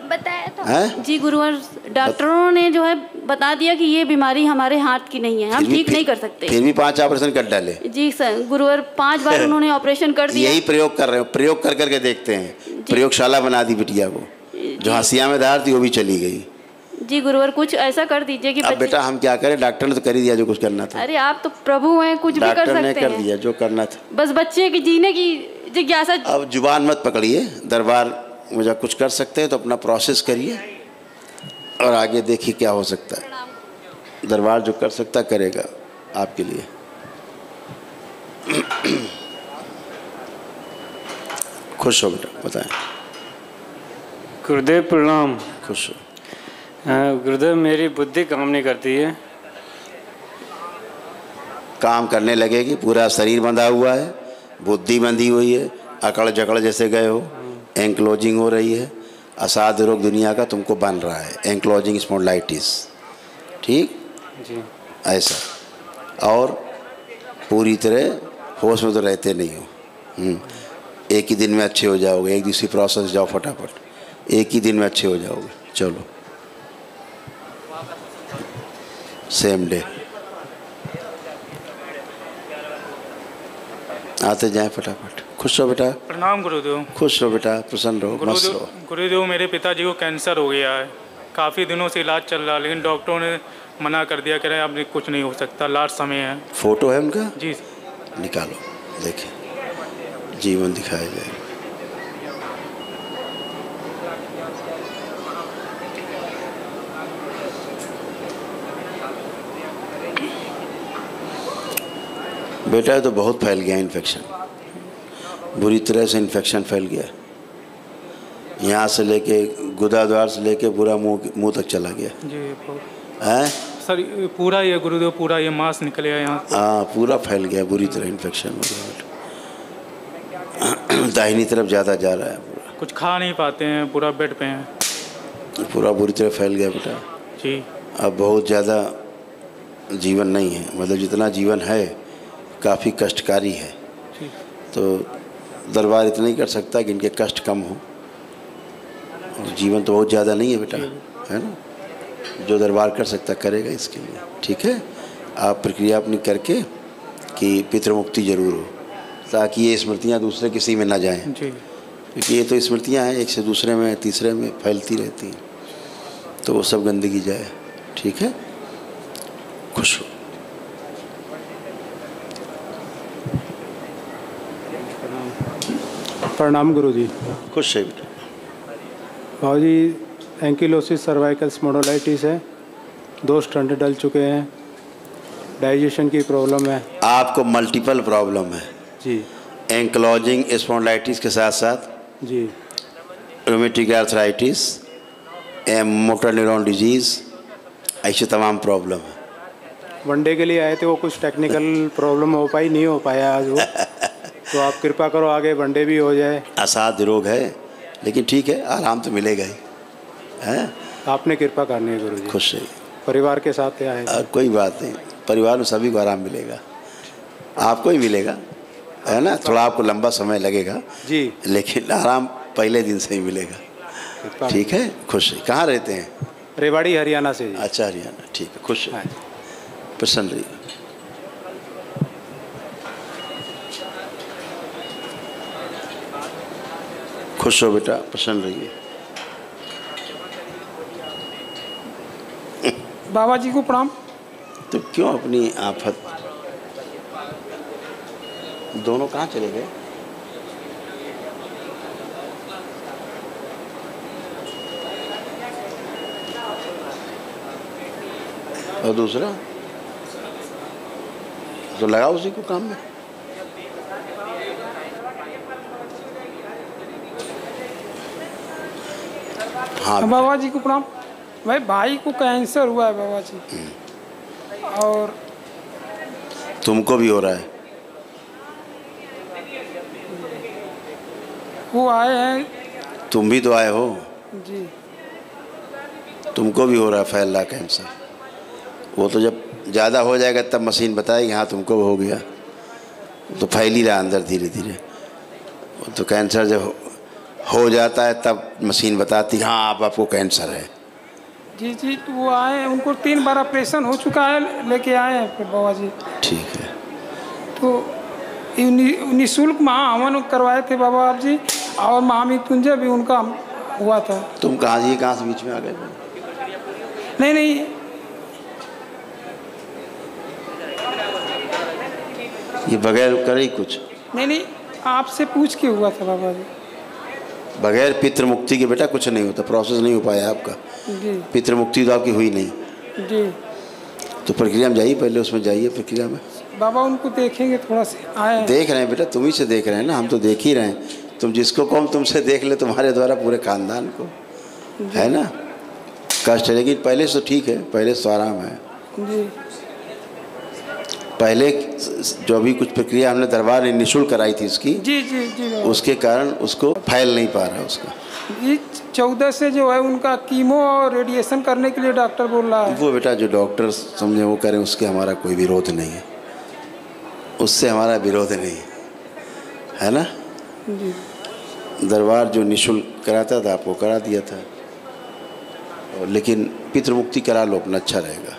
बताया था हैं? जी गुरुवर, डॉक्टरों ने जो है बता दिया कि ये बीमारी हमारे हाथ की नहीं है, हम ठीक नहीं कर सकते। फिर भी 5 ऑपरेशन कर डाले। जी सर गुरुवर, 5 बार उन्होंने ऑपरेशन कर दिया। यही प्रयोग कर रहे हो, प्रयोग कर करके देखते हैं। प्रयोगशाला बना दी बिटिया को, जो हंसिया में धार थी वो भी चली गई। जी गुरुवर, कुछ ऐसा कर दीजिए कि अब बेटा हम क्या करें, डॉक्टर ने तो कर ही दिया जो कुछ करना था। अरे आप तो प्रभु हैं, कुछ भी कर सकते हैं। डॉक्टर ने कर दिया जो करना था। बस बच्चे की जीने की जिज्ञासा। अब जुबान मत पकड़िए, दरबार मुझे कुछ कर सकते हैं तो अपना प्रोसेस करिए और आगे देखिए क्या हो सकता है। दरबार जो कर सकता करेगा आपके लिए। खुश हो बेटा, बताएं। गुरुदेव प्रणाम। खुश हो। गुरुदेव मेरी बुद्धि काम नहीं करती है। काम करने लगेगी, पूरा शरीर बंधा हुआ है, बुद्धि बंधी हुई है, अकड़ जकड़ जैसे गए हो, एंक्लोजिंग हो रही है, असाध्य रोग दुनिया का तुमको बन रहा है, एंक्लोजिंग स्पॉन्डिलाइटिस। ठीक जी। ऐसा, और पूरी तरह होश में तो रहते नहीं हो। एक ही दिन में अच्छे हो जाओगे, एक दूसरी प्रोसेस जाओ फटाफट, एक ही दिन में अच्छे हो जाओगे। चलो सेम डे आते जाए फटाफट। खुश हो बेटा। प्रणाम गुरुदेव। खुश हो बेटा, प्रसन्न रहो, मस्त रहो। गुरुदेव मेरे पिताजी को कैंसर हो गया है, काफ़ी दिनों से इलाज चल रहा है, लेकिन डॉक्टरों ने मना कर दिया, कह रहे हैं अब कुछ नहीं हो सकता, लास्ट समय है। फोटो है उनका? जी। निकालो, देखें, जीवन दिखाया जाए। बेटा तो बहुत फैल गया इन्फेक्शन, बुरी तरह से इन्फेक्शन फैल गया, यहाँ से लेके गुदाद्वार से लेके पूरा मुंह तक चला गया। जी हैं? सर पूरा ये गुरुदेव, पूरा ये मांस निकल गया यहाँ। हाँ पूरा फैल गया, बुरी तरह इन्फेक्शन हो गया बेटा। दाहिनी तरफ ज़्यादा जा रहा है पूरा। कुछ खा नहीं पाते हैं, पूरा बेड पे हैं। पूरा बुरी तरह फैल गया बेटा। जी। अब बहुत ज़्यादा जीवन नहीं है, मतलब जितना जीवन है काफ़ी कष्टकारी है। तो दरबार इतना ही कर सकता है कि इनके कष्ट कम हो, और जीवन तो बहुत ज़्यादा नहीं है बेटा, है ना। जो दरबार कर सकता करेगा इसके लिए। ठीक है, आप प्रक्रिया अपनी करके कि पितृमुक्ति जरूर हो, ताकि ये स्मृतियाँ दूसरे किसी में ना जाएं, क्योंकि ये तो स्मृतियाँ हैं, एक से दूसरे में तीसरे में फैलती रहती हैं, तो वो सब गंदगी जाए। ठीक है, खुश हो। प्रणाम गुरुजी। खुश है बेटा। भाजी एंकिलोसिस सर्वाइकल स्पॉन्डिलाइटिस है, 2 स्टंट डल चुके हैं, डाइजेशन की प्रॉब्लम है। आपको मल्टीपल प्रॉब्लम है जी। एंक्लोजिंग स्पॉन्डिलाइटिस के साथ साथ जी rheumatic arthritis, motor neuron disease, ऐसे तमाम प्रॉब्लम है। वनडे के लिए आए थे, वो कुछ टेक्निकल प्रॉब्लम हो पाई, नहीं हो पाया आज वो। तो आप कृपा करो आगे वनडे भी हो जाए। असाध्य रोग है, लेकिन ठीक है, आराम तो मिलेगा ही, है। आपने कृपा करनी है गुरुजी। खुश है। परिवार के साथ आए। कोई बात नहीं, परिवार में सभी को आराम मिलेगा, आपको ही मिलेगा, है ना। थोड़ा आपको लंबा समय लगेगा जी, लेकिन आराम पहले दिन से ही मिलेगा। ठीक है, खुश है। कहाँ रहते हैं? रेवाड़ी हरियाणा से। अच्छा, हरियाणा, ठीक है, खुश है, प्रसन्न रहिए। खुश हो बेटा, प्रसन्न रहिए। बाबा जी को प्रणाम। तो क्यों अपनी आफत, दोनों कहाँ चले गए? और दूसरा तो लगा उसी को काम में। हाँ बाबा जी को प्रणाम। भाई को कैंसर हुआ है बाबा जी, और तुमको भी हो रहा है? वो आए हैं। तुम भी तो आए हो जी। तुमको भी हो रहा है, फैल रहा कैंसर। वो तो जब ज़्यादा हो जाएगा तब मशीन बताएगी हाँ तुमको हो गया, तो फैल ही रहा अंदर धीरे धीरे। तो कैंसर जब हो जाता है तब मशीन बताती है हाँ अब आपको कैंसर है। जी जी, तो वो आए, उनको 3 बार ऑपरेशन हो चुका है, लेके आए हैं फिर बाबा जी। ठीक है। तो निःशुल्क महाहवन करवाए थे बाबा आप जी, और महामृत्युंजय भी उनका हुआ था। तुम कहाँ से बीच में आ गए? नहीं, ये बगैर करे कुछ नहीं, आपसे पूछ के हुआ था बाबा जी। बगैर पितृ मुक्ति के बेटा कुछ नहीं होता, प्रोसेस नहीं हो पाया आपका जी। पितृ मुक्ति तो आपकी हुई नहीं जी। तो प्रक्रिया में जाइए, पहले उसमें जाइए प्रक्रिया में। बाबा उनको देखेंगे थोड़ा सा आए। देख रहे हैं बेटा, तुम ही से देख रहे हैं ना, हम तो देख ही रहे हैं। तुम जिसको कहो तुमसे देख ले, तुम्हारे द्वारा पूरे खानदान को, है ना। कष्ट है लेकिन पहले से तो ठीक है, पहले से तो आराम है जी। पहले जो अभी कुछ प्रक्रिया हमने दरबार ने निःशुल्क कराई थी इसकी, जी जी जी, उसके कारण उसको फैल नहीं पा रहा उसका। ये 14 से जो है उनका कीमो और रेडिएशन करने के लिए डॉक्टर बोल रहा है। वो बेटा जो डॉक्टर समझे वो करें, उसके हमारा कोई विरोध नहीं है, उससे हमारा विरोध नहीं है ना जी। दरबार जो निःशुल्क कराता था आपको करा दिया था, और लेकिन पितृमुक्ति करा लो अपना, अच्छा रहेगा।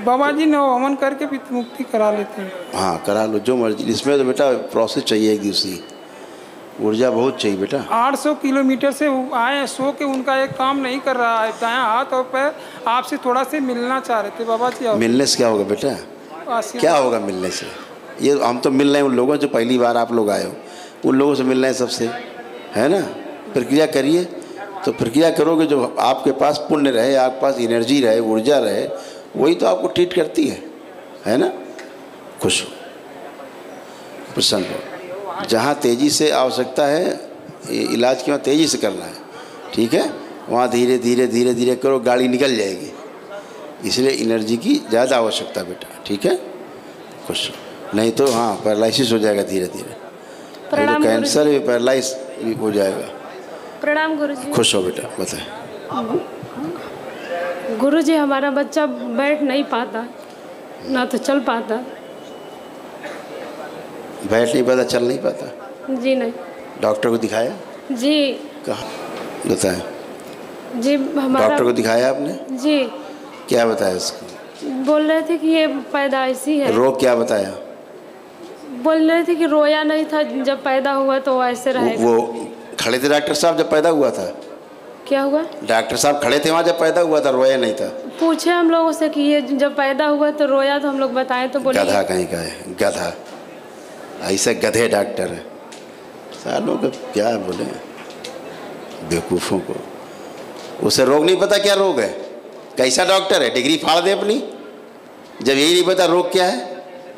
बाबा जी नवहवन करके पितृमुक्ति करा लेते हैं। हाँ करा लो जो मर्जी, इसमें तो बेटा प्रोसेस चाहिए एक दूसरी, ऊर्जा बहुत चाहिए बेटा। 800 किलोमीटर से आए हैं, सो के उनका एक काम नहीं कर रहा है, दायां हाथ और पैर। आपसे थोड़ा से मिलना चाह रहे थे बाबा जी। मिलने से क्या होगा बेटा, क्या होगा मिलने से? ये हम तो मिल रहे हैं उन लोगों से, पहली बार आप लोग आए हो, उन लोगों से मिल रहे हैं सबसे, है ना। प्रक्रिया करिए, तो प्रक्रिया करोगे जो आपके पास पुण्य रहे, आपके पास एनर्जी रहे, ऊर्जा रहे, वही तो आपको ट्रीट करती है ना। खुश हो, प्रसन्न हो। जहाँ तेज़ी से आवश्यकता है इलाज की, वहाँ तेज़ी से करना है, ठीक है। वहाँ धीरे धीरे धीरे धीरे करो, गाड़ी निकल जाएगी। इसलिए एनर्जी की ज़्यादा आवश्यकता बेटा, ठीक है। खुश हो, नहीं तो हाँ पैरालिसिस हो जाएगा धीरे धीरे, तो कैंसर भी पैरालाइज हो जाएगा। प्रणाम गुरुजी। खुश हो बेटा, बताएं। गुरुजी हमारा बच्चा बैठ नहीं पाता, ना तो चल पाता। बैठ नहीं पाता, चल नहीं पाता? जी नहीं। डॉक्टर को दिखाया? जी। कहाँ बताएं? जी हमारा डॉक्टर को दिखाया आपने? जी। क्या बताया उसको? बोल रहे थे कि ये पैदाइशी है। रोग क्या बताया? बोल रहे थे कि रोया नहीं था जब पैदा हुआ तो ऐसे रहेगा। वो खड़े थे डॉक्टर साहब जब पैदा हुआ था? क्या हुआ? डॉक्टर साहब खड़े थे वहाँ जब पैदा हुआ था, रोया नहीं था? पूछे हम लोगों से कि ये जब पैदा हुआ तो रोया, तो हम लोग बताएं तो बोले गधा कहीं का है, गधा। ऐसे गधे डॉक्टर है सालों का, क्या बोले बेवकूफ़ों को। उसे रोग नहीं पता क्या रोग है, कैसा डॉक्टर है, डिग्री फाड़ दे अपनी। जब यही नहीं पता रोग क्या है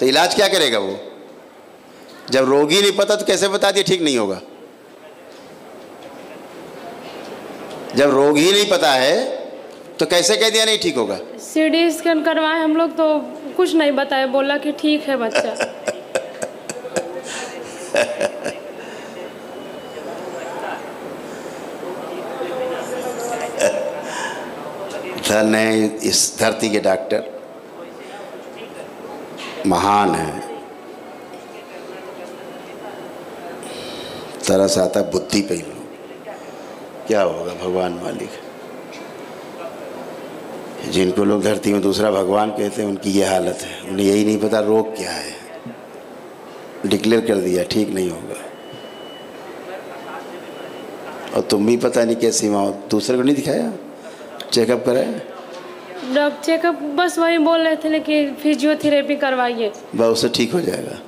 तो इलाज क्या करेगा वो? जब रोग ही नहीं पता तो कैसे बता दिया ठीक नहीं होगा? जब रोग ही नहीं पता है तो कैसे कह दिया नहीं ठीक होगा? सीटी स्कैन करवाए हम लोग तो कुछ नहीं बताया, बोला कि ठीक है बच्चा। धन है इस धरती के डॉक्टर, महान है। तरस आता बुद्धि पे ही, क्या होगा भगवान मालिक। जिनको लोग धरती में दूसरा भगवान कहते हैं उनकी ये हालत है, उन्हें यही नहीं पता रोग क्या है, डिक्लेयर कर दिया ठीक नहीं होगा। और तुम भी पता नहीं कैसी माँ, दूसरे को नहीं दिखाया, चेकअप कराया? डॉक्टर चेकअप बस वही बोल रहे थे कि फिजियोथेरेपी करवाइए, बस उससे ठीक हो जाएगा।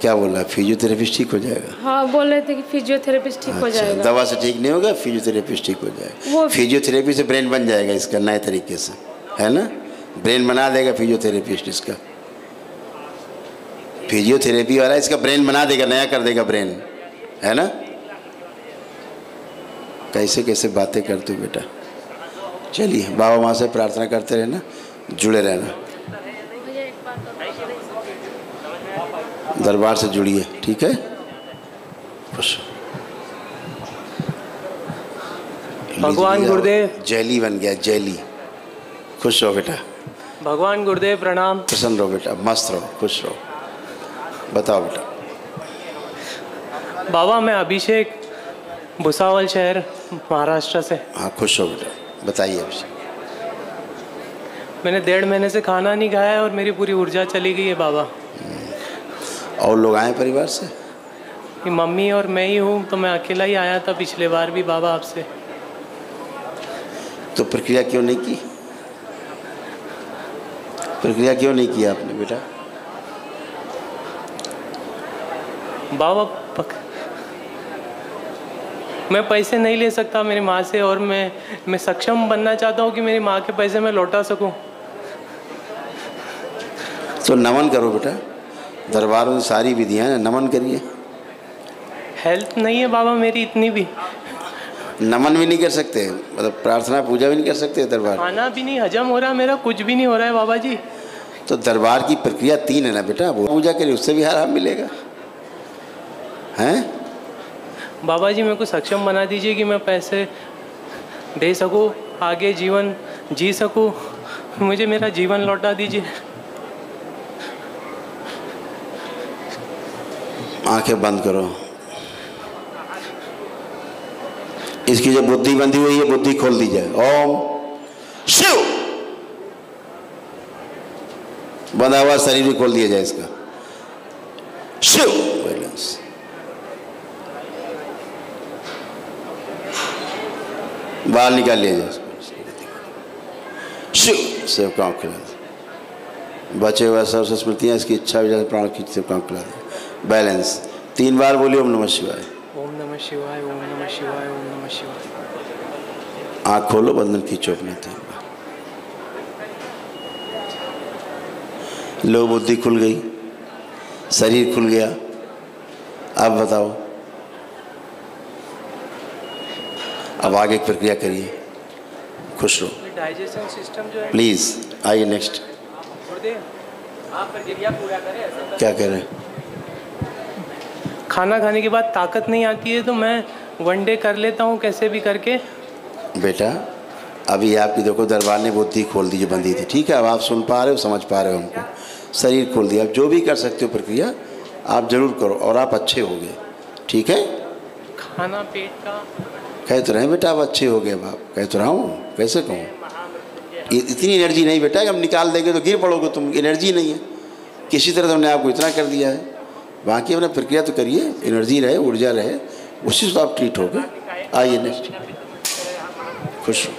क्या बोल रहा? फिजियोथेरेपिस्ट ठीक हो जाएगा? हाँ बोल रहे थे कि फिजियोथेरेपिस्ट ठीक हो जाएगा। दवा से ठीक नहीं होगा, फिजियोथेरेपिस्ट ठीक हो जाएगा। फिजियोथेरेपी से ब्रेन बन जाएगा इसका नए तरीके से, है ना। ब्रेन बना देगा फिजियोथेरेपिस्ट इसका, फिजियोथेरेपी वाला इसका ब्रेन बना देगा, नया कर देगा ब्रेन, है ना। कैसे कैसे बातें करते हो बेटा। चलिए बाबा वहाँ से प्रार्थना करते रहना, जुड़े रहना, दरबार से जुड़िए, ठीक है। खुश भगवान गुरुदेव। जैली बन गया, जैली। खुश रहो बेटा। भगवान गुरुदेव प्रणाम। प्रसन्न रहो बेटा, मस्त रहो, खुश रहो। बताओ बेटा। बाबा मैं अभिषेक भुसावल शहर, महाराष्ट्र से। हाँ, खुश हो बेटा, बताइए अब। मैंने 1.5 महीने से खाना नहीं खाया है और मेरी पूरी ऊर्जा चली गई है बाबा। और लोग आए परिवार से? ये मम्मी और मैं ही हूँ, तो मैं अकेला ही आया था पिछले बार भी बाबा आपसे। तो प्रक्रिया क्यों नहीं की? प्रक्रिया क्यों नहीं किया आपने बेटा? बाबा मैं पैसे नहीं ले सकता मेरी माँ से, और मैं सक्षम बनना चाहता हूँ कि मेरी माँ के पैसे मैं लौटा सकूँ। तो नमन करो बेटा, दरबारों में सारी विधियाँ हैं, नमन करिए। हेल्थ नहीं है बाबा मेरी इतनी भी। नमन भी नहीं कर सकते, मतलब प्रार्थना पूजा भी नहीं कर सकते दरबार? खाना भी नहीं हजम हो रहा, मेरा कुछ भी नहीं हो रहा है बाबा जी। तो दरबार की प्रक्रिया 3 है ना बेटा, वो पूजा करिए, उससे भी आराम मिलेगा। हैं बाबा जी मेरे को सक्षम बना दीजिए कि मैं पैसे दे सकूं, आगे जीवन जी सकूं, मुझे मेरा जीवन लौटा दीजिए। आंखें बंद करो। इसकी जो बुद्धि बंधी हुई है, बुद्धि खोल दी जाए। ओम शिव। बंधा हुआ शरीर भी खोल दिया जाए इसका। शिव बैलेंस। बाहर निकाल लिया जाए शिव। सेवकाओं खिला दे, बचे हुआ सब स्मृतियाँ, इसकी इच्छा वजह से प्राण खींच सेवकाओं खिला दे। बैलेंस 3 बार बोलिए ओम नमः शिवाय। ओम नमः शिवाय, ओम नमः शिवाय, ओम नमः शिवाय। आँख खोलो, बंधन खींचो अपने 3 बार। लो, बुद्धि खुल गई, शरीर खुल गया। अब बताओ, अब आगे की प्रक्रिया करिए। खुश रहो। डाइजेशन सिस्टम जो है, प्लीज आइए नेक्स्ट। आप प्रक्रिया पूरा करें। क्या कह रहे हैं? खाना खाने के बाद ताकत नहीं आती है, तो मैं 1 डे कर लेता हूँ कैसे भी करके। बेटा अभी आपकी देखो दरबार ने बुद्धि खोल दी जो बंदी थी, ठीक है। अब आप सुन पा रहे हो, समझ पा रहे हो हमको, शरीर खोल दिया। अब जो भी कर सकते हो प्रक्रिया आप जरूर करो और आप अच्छे हो गए, ठीक है। खाना पेट का कह तो रहे बेटा, आप अच्छे हो गए। बाप कह तो रहा हूँ, कैसे कहूँ? इतनी एनर्जी नहीं बेटा कि हम निकाल देंगे तो गिर पड़ोगे तुम। एनर्जी नहीं है, किसी तरह हमने आपको इतना कर दिया है। बाकी अपने प्रक्रिया तो करिए, एनर्जी रहे, ऊर्जा रहे, उसी से तो आप ट्रीट हो गए। आइए नेक्स्ट। खुश हो।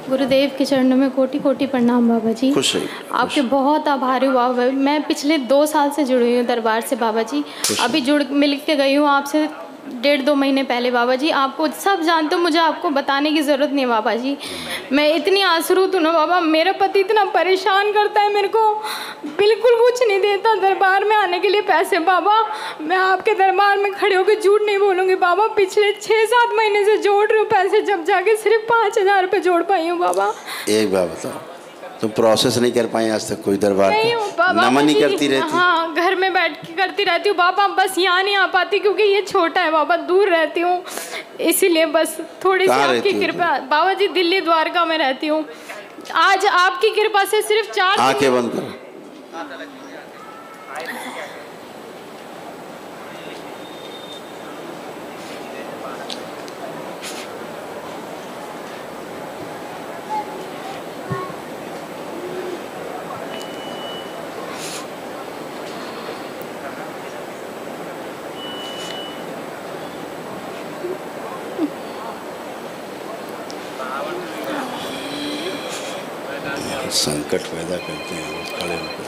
गुरुदेव के चरणों में कोटि कोटि प्रणाम बाबा जी। खुश रहिए। आपके बहुत आभारी हूँ बाबा। मैं पिछले 2 साल से जुड़ी हूँ दरबार से बाबा जी। अभी मिल के गई हूँ आपसे 1.5-2 महीने पहले बाबा जी। आपको सब जानते हो, मुझे आपको बताने की ज़रूरत नहीं है बाबा जी। मैं इतनी आसरूत हूँ ना बाबा, मेरा पति इतना परेशान करता है मेरे को, बिल्कुल कुछ नहीं देता दरबार में आने के लिए पैसे। बाबा मैं आपके दरबार में खड़े होकर झूठ नहीं बोलूँगी बाबा, पिछले 6-7 महीने से जोड़ रही हूँ पैसे, जब जाके सिर्फ 5000 रुपये जोड़ पाई हूँ बाबा। एक बात बताओ, तुम प्रोसेस नहीं कर पाए आज तक कोई दरबार का? नमन ही करती रहती? हाँ, घर में बैठ के करती रहती हूँ बाबा, बस यहाँ नहीं आ पाती क्योंकि ये छोटा है बाबा, दूर रहती हूँ, इसीलिए बस थोड़ी सी आपकी कृपा। बाबा जी दिल्ली द्वारका में रहती हूँ। आज आपकी कृपा से सिर्फ 4 आंखें बंद करो। संकट पैदा करते हैं खड़े होकर।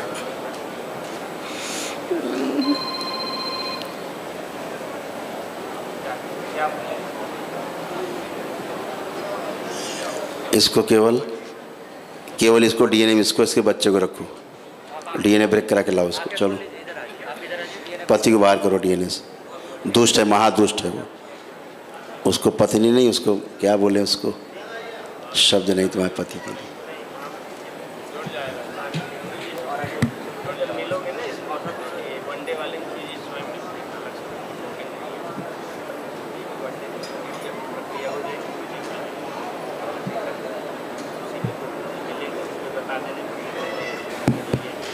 इसको केवल इसको डीएनए में, इसको इसके बच्चे को रखो, डीएनए ब्रेक करा के लाओ इसको। चलो पति को बाहर करो डीएनए से। दुष्ट है, महादुष्ट है वो। उसको पत्नी नहीं, उसको क्या बोले, उसको शब्द नहीं तुम्हारे पति के लिए।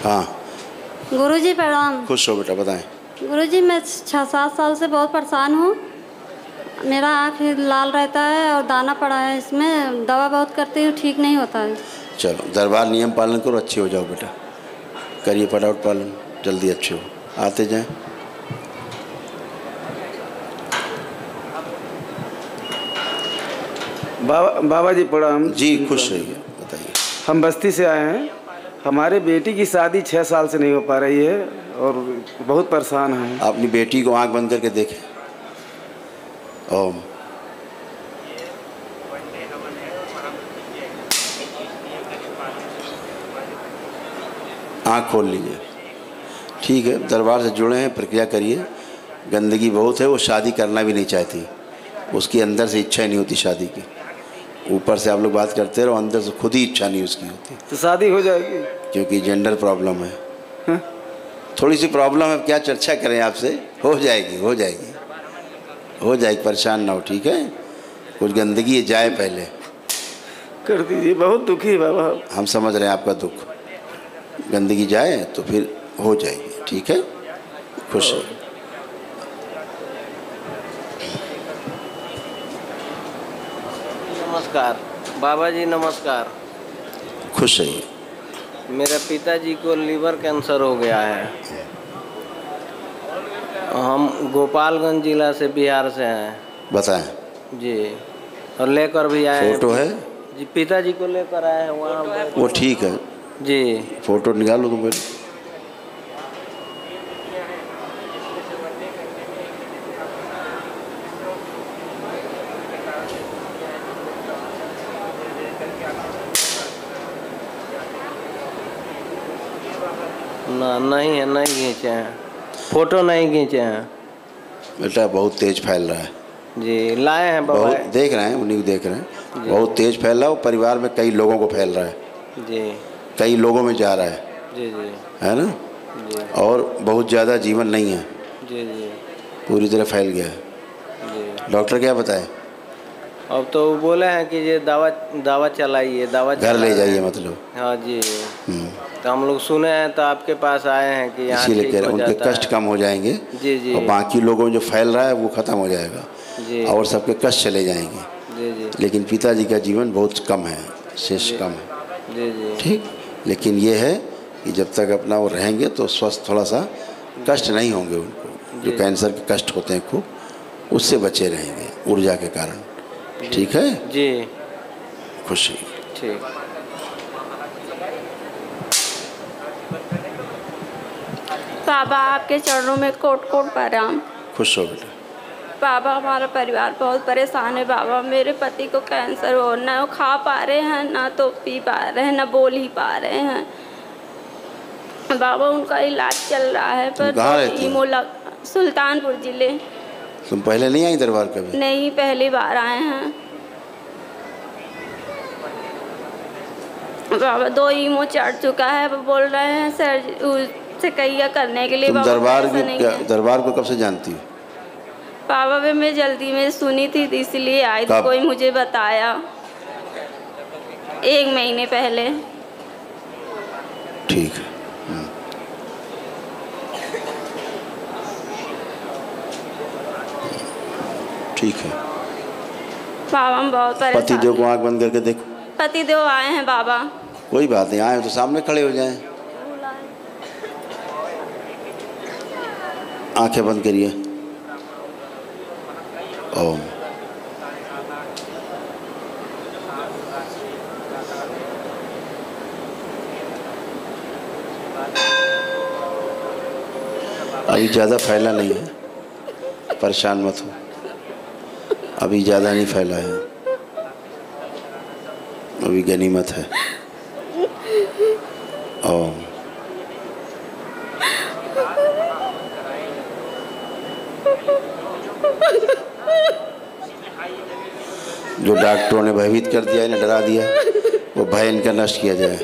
हाँ गुरुजी प्रणाम। खुश हो बेटा, बताएं। गुरुजी मैं 6-7 साल से बहुत परेशान हूँ मेरा आँख लाल रहता है और दाना पड़ा है इसमें, दवा बहुत करती हूँ, ठीक नहीं होता है। चलो दरबार नियम पालन करो, अच्छे हो जाओ बेटा, करिए फटाफट पालन, जल्दी अच्छे हो, आते जाएं। बाबा जी प्रणाम। जी खुश रहिए, बताइए। हम बस्ती से आए हैं, हमारे बेटी की शादी 6 साल से नहीं हो पा रही है और बहुत परेशान हैं। अपनी बेटी को आंख बंद करके देखें। ओम। आँख खोल लीजिए। ठीक है, दरबार से जुड़े हैं, प्रक्रिया करिए। गंदगी बहुत है, वो शादी करना भी नहीं चाहती, उसकी अंदर से इच्छा नहीं होती शादी की। ऊपर से आप लोग बात करते रहो, अंदर से खुद ही इच्छा नहीं उसकी होती। तो शादी हो जाएगी? क्योंकि जेंडर प्रॉब्लम है। थोड़ी सी प्रॉब्लम है, क्या चर्चा करें आपसे? हो जाएगी, हो जाएगी, हो जाएगी, परेशान ना हो। ठीक है, कुछ गंदगी जाए पहले कर दीजिए, बहुत दुखी है बाबा। हम समझ रहे हैं आपका दुख, गंदगी जाए तो फिर हो जाएगी। ठीक है, खुश है। नमस्कार बाबा जी, नमस्कार। खुश रहिए। मेरे पिताजी को लीवर कैंसर हो गया है। हम गोपालगंज जिला से, बिहार से हैं। बताएं। जी, और लेकर भी आए। फोटो है जी, पिताजी को लेकर आए हैं वहाँ। वो ठीक है जी, फोटो निकालो तुम पहले। ना नहीं है, नहीं खींचे हैं फोटो, नहीं खींचे हैं। बेटा बहुत तेज फैल रहा है। जी, लाए हैं बाबा। बहुत देख रहे हैं, उन्हीं को देख रहे हैं। बहुत तेज फैल रहा है, वो परिवार में कई लोगों को फैल रहा है। जी, कई लोगों में जा रहा है। जी जी, है ना? जी। और बहुत ज़्यादा जीवन नहीं है, जी जी, पूरी तरह फैल गया है। जी। डॉक्टर क्या बताए? अब तो वो बोले हैं कि ये दावा चलाइए, दावा घर ले जाइए मतलब। हाँ जी, तो हम लोग सुने हैं तो आपके पास आए हैं कि यहाँ इसीलिए ठीक कह रहे हो हैं, उनके जाता कष्ट है। कम हो जाएंगे। जी जी, और बाकी लोगों में जो फैल रहा है वो ख़त्म हो जाएगा। जी। और सबके कष्ट चले जाएंगे। जी जी, लेकिन पिताजी का जीवन बहुत कम है, शेष कम है। जी जी, ठीक, लेकिन ये है कि जब तक अपना वो रहेंगे तो स्वस्थ, थोड़ा सा कष्ट नहीं होंगे उनको। जो कैंसर के कष्ट होते हैं खूब, उससे बचे रहेंगे ऊर्जा के कारण। ठीक है जी, खुशी। ठीक। बाबा आपके चरणों में कोट कोट प्रणाम। खुश हो बेटा। बाबा हमारा परिवार बहुत परेशान है। बाबा मेरे पति को कैंसर हो, ना वो खा पा रहे हैं, ना तो पी पा रहे हैं, ना बोल ही पा रहे हैं। बाबा उनका इलाज चल रहा है, पर सुल्तानपुर जिले। तुम पहले नहीं आई दरबार कभी? नहीं, पहली बार आए हैं। बाबा 2 ईमो चढ़ चुका है, वो बोल रहे हैं सर से कहिए करने के लिए। तुम दरबार को कब से जानती हो? बाबा वे मैं जल्दी में सुनी थी इसलिए आई थी, कोई मुझे बताया 1 महीने पहले। ठीक है। ठीक है बाबा, हम बहुत परेशान। पतिदेव को आंख बंद करके देखो। पतिदेव आए हैं बाबा। कोई बात नहीं, आए तो सामने खड़े हो जाएं। आंखें बंद करिए। ओम। अभी ज़्यादा फैला नहीं है, परेशान मत हो, अभी ज़्यादा नहीं फैला है, अभी गनीमत है। ओम। जो डॉक्टरों ने भयभीत कर दिया, इन्हें डरा दिया, वो भय इनका नष्ट किया जाए,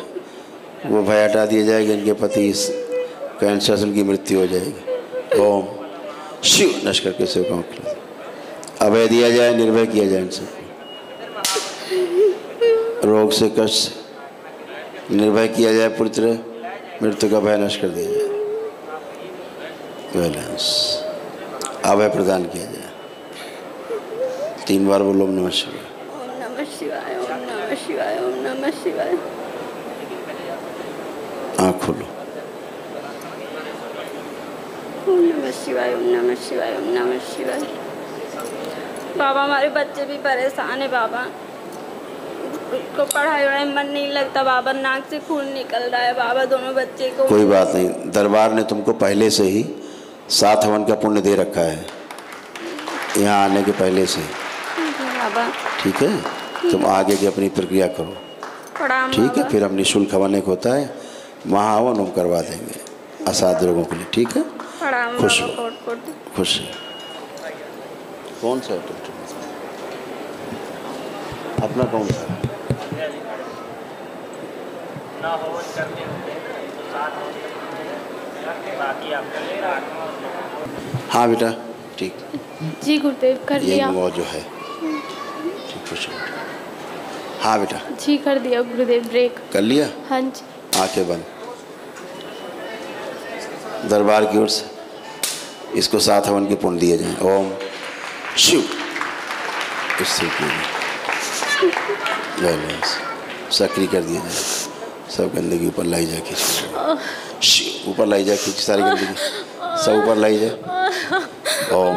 वो भय हटा दिया जाएगा। इनके पति इस कैंसर से उनकी मृत्यु हो जाएगी। ओम शिव नष्ट करके सेवकों को अभय दिया जाए, निर्भय किया जाए, इनसे रोग से कष्ट से निर्भय किया जाए, पूरी तरह मृत्यु का भय नष्ट कर दिया जाए, बैलेंस अभय प्रदान किया जाए। 3 बार बोलो ओम नमः शिवाय। ओम नमः शिवाय, ओम नमः शिवाय, ओम नमः शिवाय। आँख खोलो। ओम नमः शिवाय, ओम नमः शिवाय, ओम नमः शिवाय। बाबा हमारे बच्चे भी परेशान है बाबा, उसको पढ़ाई वढ़ाई मन नहीं लगता बाबा, नाक से खून निकल रहा है बाबा दोनों बच्चे को। कोई बात नहीं, दरबार ने तुमको पहले से ही 7 हवन का पुण्य दे रखा है यहाँ आने के पहले से, बाबा ठीक है। तुम आगे की अपनी प्रक्रिया करो, ठीक है। फिर हम निःशुल्क हवन एक होता है, महाहवन हम करवा देंगे असाध्य रोगों के लिए, ठीक है। खुश हो, खुश है। कौन सा है अपना, कौन सा? हाँ बेटा, ठीक जी गुरुदेव, कर लिया। वो जो है ठीक, खुश हो। हाँ बेटा जी कर दिया गुरुदेव, ब्रेक कर लिया। हाँ जी। आंखें बंद। दरबार की ओर से इसको 7 हवन के पुण्य दिए जाएं। ओम शिव। इससे बैलेंस सक्रिय कर दिया जाए। सब गंदगी ऊपर लाई जा, खींच शिव, ऊपर लाई जा, खींच सारी गंदगी सब ऊपर लाई जाए। ओम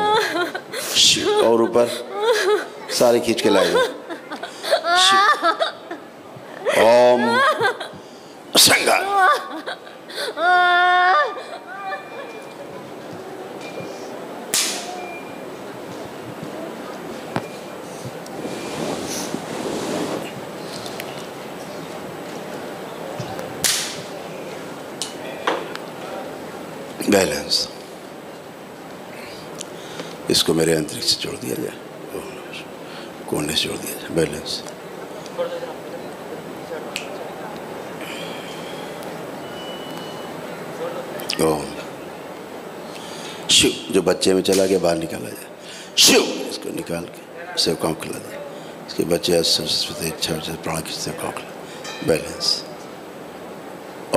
शिव, और ऊपर सारी खींच के लाई जाए। ओम संगा। बैलेंस। इसको मेरे अंतरिक्ष से जोड़ दिया जाए, कोने से जोड़ दिया जाए। बैलेंस। ओम शिव। जो बच्चे में चला गया बाहर निकाला जाए। शिव। इसको निकाल के सेवकाओं को खिला जाए। इसके बच्चे सरस्वती इच्छा प्राण की सेवकाओं को खिला। बैलेंस।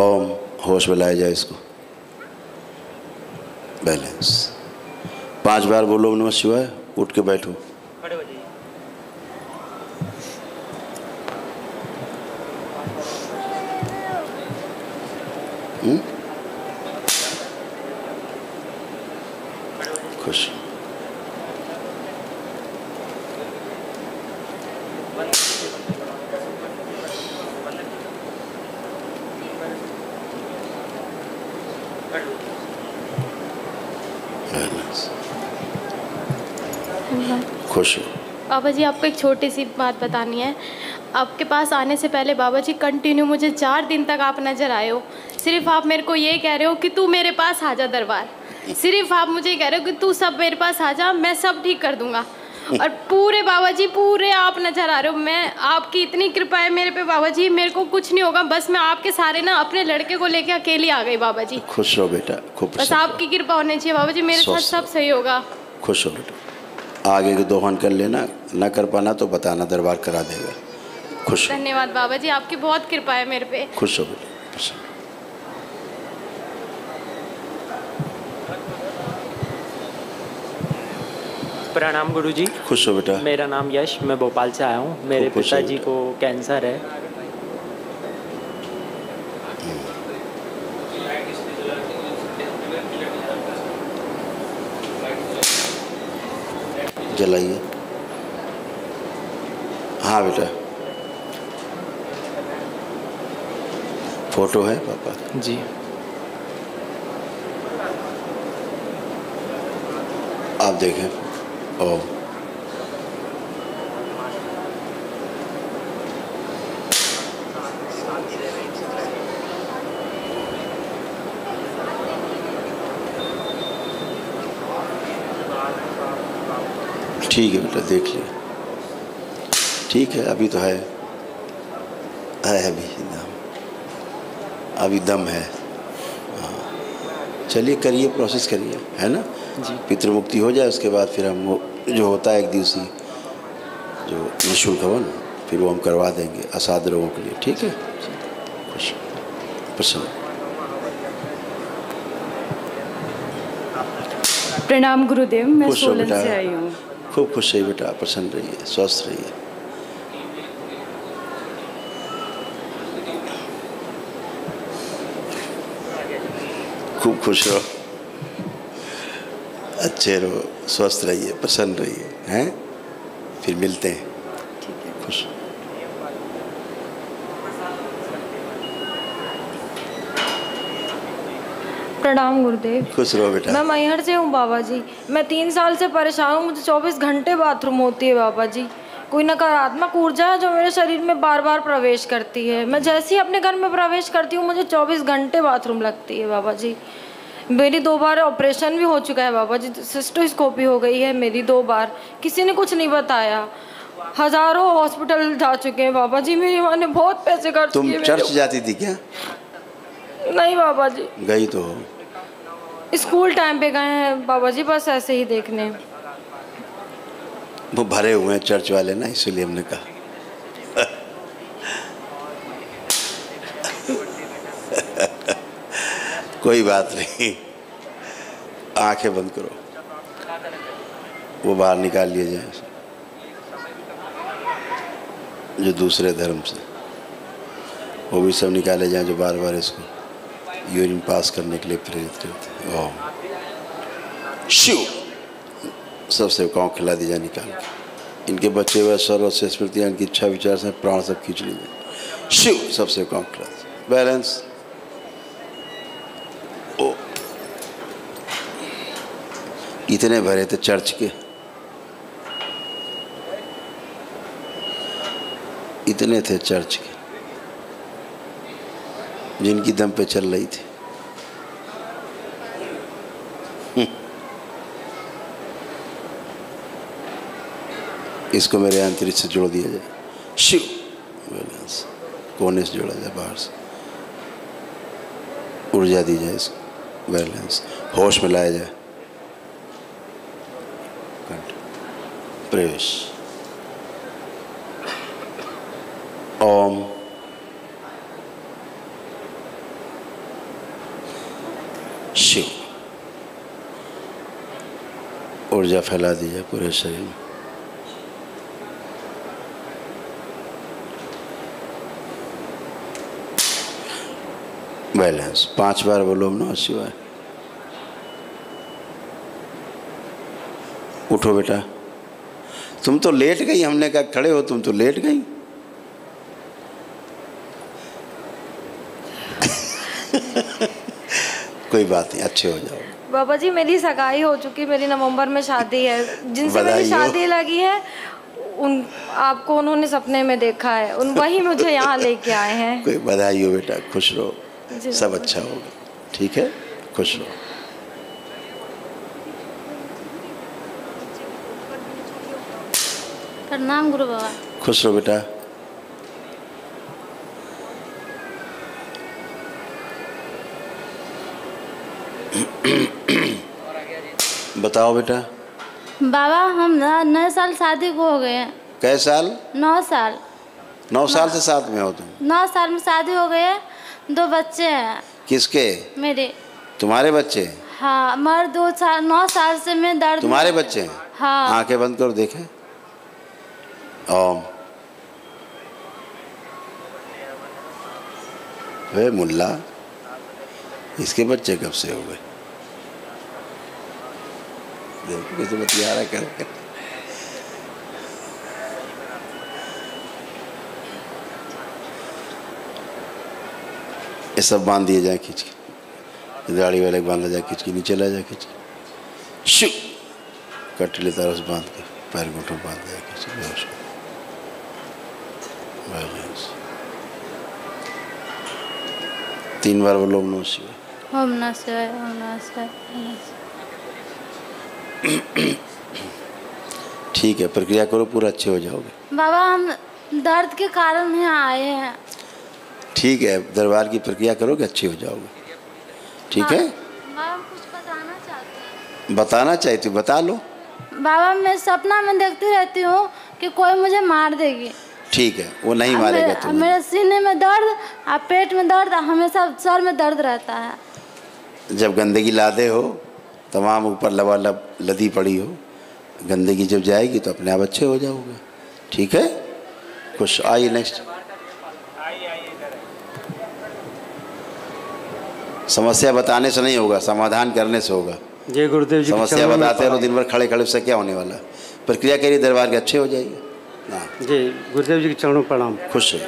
ओम होश में लाया जाए इसको। बैलेंस। 5 बार बोलो नमः शिवाय। उठ के बैठो। खुश। खुश हो। बाबा जी आपको एक छोटी सी बात बतानी है। आपके पास आने से पहले बाबा जी कंटिन्यू मुझे 4 दिन तक आप नज़र आए हो। सिर्फ आप मेरे को ये कह रहे हो कि तू मेरे पास आ जा दरबार। सिर्फ आप मुझे कह रहे हो कि तू सब मेरे पास आ जा, मैं सब ठीक कर दूंगा। और पूरे बाबा जी पूरे आप नज़र आ रहे हो। मैं आपकी इतनी कृपा है मेरे पे बाबा जी, मेरे को कुछ नहीं होगा। बस मैं आपके सारे ना अपने लड़के को लेके अकेली आ गई बाबा जी। खुश हो बेटा, खूब। बस आपकी कृपा होनी चाहिए बाबा जी, मेरे साथ सब सही होगा। खुश हो बेटा। आगे के 2 हवन कर लेना, न कर पाना तो बताना, दरबार करा देगा। खुश। धन्यवाद बाबा जी, आपकी बहुत कृपा है मेरे पे। खुश हो बेटा, खुश। प्रणाम गुरुजी। खुश हो बेटा। मेरा नाम यश, मैं भोपाल से आया हूँ। मेरे पिताजी को कैंसर है। जलाइए। हाँ बेटा। फोटो है पापा जी। आप देखें। ओ ठीक है बेटा, देख लिया। ठीक है, अभी तो है अभी दम, अभी दम है। हाँ चलिए, करिए, प्रोसेस करिए, है ना जी। पितृमुक्ति हो जाए उसके बाद फिर हम वो जो होता है 1 दिवसीय जो निःशुल्क हवन, फिर वो हम करवा देंगे असाध्य रोगों के लिए, ठीक है। खुश, प्रसन्न। प्रणाम गुरुदेव, मैं सोलन से आई हूँ। खूब खुश रहिए बेटा, प्रसन्न रहिए, स्वस्थ रहिए। खूब खुश रहो, अच्छे रहो, स्वस्थ रहिए, प्रसन्न रहिए, हैं? फिर मिलते हैं। खुश। प्रणाम गुरुदेव। खुश रहो बेटा। मैं मैहर से हूँ बाबा जी। मैं 3 साल से परेशान हूँ। मुझे 24 घंटे बाथरूम होती है बाबा जी। कोई नकारात्मक ऊर्जा है जो मेरे शरीर में बार बार प्रवेश करती है। मैं जैसे ही अपने घर में प्रवेश करती हूँ मुझे 24 घंटे बाथरूम लगती है बाबा जी। मेरी 2 बार ऑपरेशन भी हो चुका है बाबा जी। सिस्टोस्कोपी हो गई है मेरी 2 बार। किसी ने कुछ नहीं बताया। हजारों हॉस्पिटल जा चुके हैं बाबा जी। मेरी माँ ने बहुत पैसे खर्च किए। तुम चर्च जाती थी क्या? नहीं बाबा जी। गई तो हो। स्कूल टाइम पे गए हैं बाबा जी, बस ऐसे ही देखने। वो भरे हुए हैं चर्च वाले ना, इसलिए हमने कहा। कोई बात नहीं, आंखें बंद करो, वो बाहर निकाल लिए जाए जो दूसरे धर्म से, वो भी सब निकाले जाए जो बार बार इसको यूरिन पास करने के लिए प्रेरित करते हैं। ओह शिव, सब सेवकाओं खिला दी जाए निकाल के। इनके बच्चे हुए सर्व से स्मृतियाँ, इनकी इच्छा विचार से प्राण सब खींच लीजिए। शिव, सब सेवकाओं खिला दीजिए। बैलेंस। ओ इतने भरे थे चर्च के, इतने थे चर्च के जिनकी दम पे चल रही थी। इसको मेरे अंतरिक्ष से जोड़ दिया जाए। शिव, बैलेंस। कोने से जोड़ा जाए, बाहर से ऊर्जा दी जाए इसको, बैलेंस। होश में लाया जाए। प्रवेश। ओम। शिव। ऊर्जा फैला दी जाए पूरे शरीर में। बैलेंस। 5 बार बोलो ओम नमः शिवाय। उठो बेटा। तुम तो लेट गई, हमने कहा खड़े हो, तुम तो लेट गई। कोई बात नहीं, अच्छे हो जाओ। बाबा जी मेरी सगाई हो चुकी, मेरी नवंबर में शादी है। जिनसे मेरी शादी लगी है उन आपको उन्होंने सपने में देखा है, उन वही मुझे यहाँ लेके आए हैं। कोई बधाई हो बेटा, खुश रहो, सब अच्छा होगा। ठीक है, खुश रहो। प्रणाम गुरु बाबा। खुश रहो बेटा। बताओ बेटा। बाबा हम 9 साल शादी को हो गए हैं। कै साल? 9 साल। 9 साल से साथ में हो तुम? 9 साल में शादी हो गए। 2 बच्चे हैं। किसके? मेरे। तुम्हारे बच्चे? हाँ, मर 9 साल से मैं दर्द। तुम्हारे बच्चे हैं? हाँ। आंखें बंद करो, देखें। ओम। वे मुल्ला, इसके बच्चे कब से हो गए? देखो कैसे बतिया रहा कर। ये सब बांध दिए जाए खींच के, दाढ़ी वाले बांधा जाए खींच के, नीचे ला जाए खींच के। शु कट लेता है, उस बांध के पैर घुटों बांध जाए खींच के। बैलेंस। 3 बार बोलो ओम नमः शिवाय। ओम नमः शिवाय, ओम नमः शिवाय। ठीक है, प्रक्रिया करो, पूरा अच्छे हो जाओगे। बाबा हम दर्द के कारण यहाँ आए हैं। ठीक है, दरबार की प्रक्रिया करोगे, अच्छे हो जाओगे। ठीक है। बाबा कुछ बताना चाहते हैं। बताना चाहती हो, बता लो। बाबा मैं सपना में देखती रहती हूँ कि कोई मुझे मार देगी। ठीक है, वो नहीं मारेगा तुम्हें। मेरे सीने में दर्द और पेट में दर्द, हमेशा सर में दर्द रहता है। जब गंदगी लादे हो, तमाम ऊपर लबालब लदी पड़ी हो, गंदगी जब जाएगी तो अपने आप अच्छे हो जाओगे। ठीक है, खुश। आइए नेक्स्ट। समस्या बताने से नहीं होगा, समाधान करने से होगा। जय गुरुदेव जी। समस्या बताते रहो दिन भर खड़े खड़े, उससे क्या होने वाला? प्रक्रिया करिए, दरबार के अच्छे हो जाएंगे। जी गुरुदेव जी के चरणों प्रणाम। खुश है।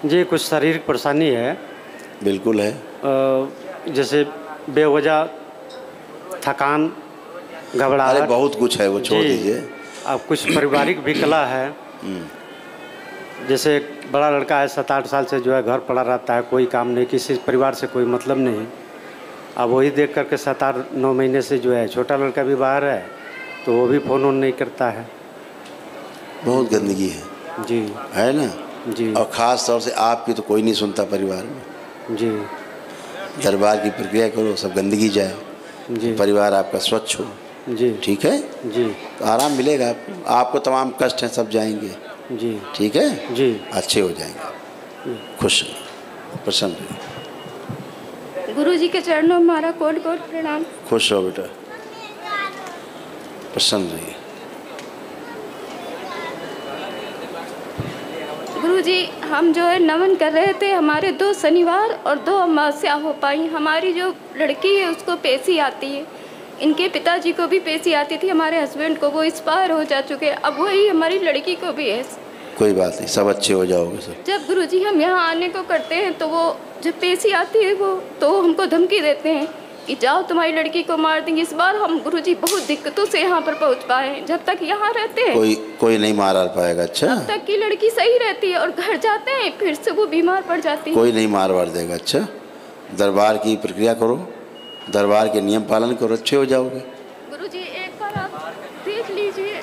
जी कुछ शारीरिक परेशानी है। बिल्कुल है। जैसे बेवजह थकान, घबराहट। अरे बहुत कुछ है, वो छोड़ दीजिए। अब कुछ पारिवारिक भी कला है। जैसे एक बड़ा लड़का है 7-8 साल से जो है घर पड़ा रहता है, कोई काम नहीं, किसी परिवार से कोई मतलब नहीं। अब वही देख करके 7-8-9 महीने से जो है छोटा लड़का भी बाहर है, तो वो भी फ़ोन ऑन नहीं करता है। बहुत गंदगी है जी, है ना जी। और ख़ास तौर से आपकी तो कोई नहीं सुनता परिवार में जी। दरबार की प्रक्रिया करो, सब गंदगी जाए जी, परिवार आपका स्वच्छ हो जी। ठीक है जी, तो आराम मिलेगा आपको। आपको तमाम कष्ट हैं सब जाएंगे जी, ठीक है जी, अच्छे हो जाएंगे। खुश प्रसन्न रहिए। गुरु जी के चरणों में हमारा कोट कोट प्रणाम। खुश हो बेटा, प्रसन्न रहिए। गुरुजी हम जो है नमन कर रहे थे, हमारे 2 शनिवार और 2 अमावस्या हो पाई। हमारी जो लड़की है उसको पेशी आती है, इनके पिताजी को भी पेशी आती थी, हमारे हस्बैंड को वो एक्सपायर हो जा चुके, अब वही हमारी लड़की को भी है। कोई बात नहीं, सब अच्छे हो जाओगे सब। जब गुरुजी हम यहाँ आने को करते हैं तो वो जब पेशी आती है वो तो हमको धमकी देते हैं कि जाओ तुम्हारी लड़की को मार देंगे। इस बार हम गुरुजी बहुत दिक्कतों से यहाँ पर पहुँच पाए। जब तक यहाँ रहते हैं कोई नहीं मार पाएगा। अच्छा, तब तक की लड़की सही रहती है और घर जाते हैं फिर से वो बीमार पड़ जाती है। कोई नहीं मार देगा। अच्छा, दरबार की प्रक्रिया करो, दरबार के नियम पालन करो, अच्छे हो जाओगे। गुरुजी एक बार आप देख लीजिए,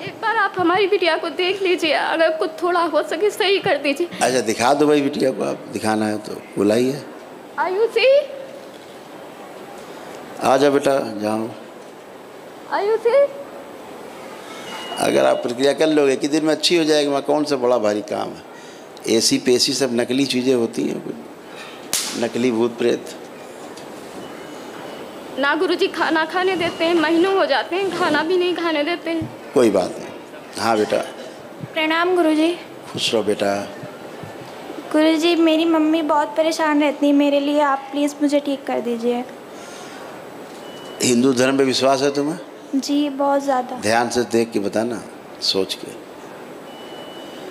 एक बार आप हमारी बिटिया को देख लीजिए, अगर कुछ थोड़ा हो सके सही कर दीजिए। अच्छा दिखा दो भाई बिटिया को, आप दिखाना है तो बुलाइए। आयुषी, आ जाओ बेटा, जाओ। आयुषी, अगर आप प्रक्रिया कर लोगे कि दिन में अच्छी हो जाएगी, वहाँ कौन सा बड़ा भारी काम है। एसी पेसी सब नकली चीज़ें होती हैं, नकली भूत प्रेत। ना गुरुजी खाना खाने देते हैं, महीनों हो जाते हैं खाना भी नहीं खाने देते हैं। कोई बात नहीं। हाँ बेटा। प्रणाम गुरुजी। खुश रहो बेटा। गुरुजी मेरी मम्मी बहुत परेशान रहती है मेरे लिए, आप प्लीज़ मुझे ठीक कर दीजिए। हिंदू धर्म पे विश्वास है तुम्हें? जी बहुत ज़्यादा। ध्यान से देख के बताना, सोच के।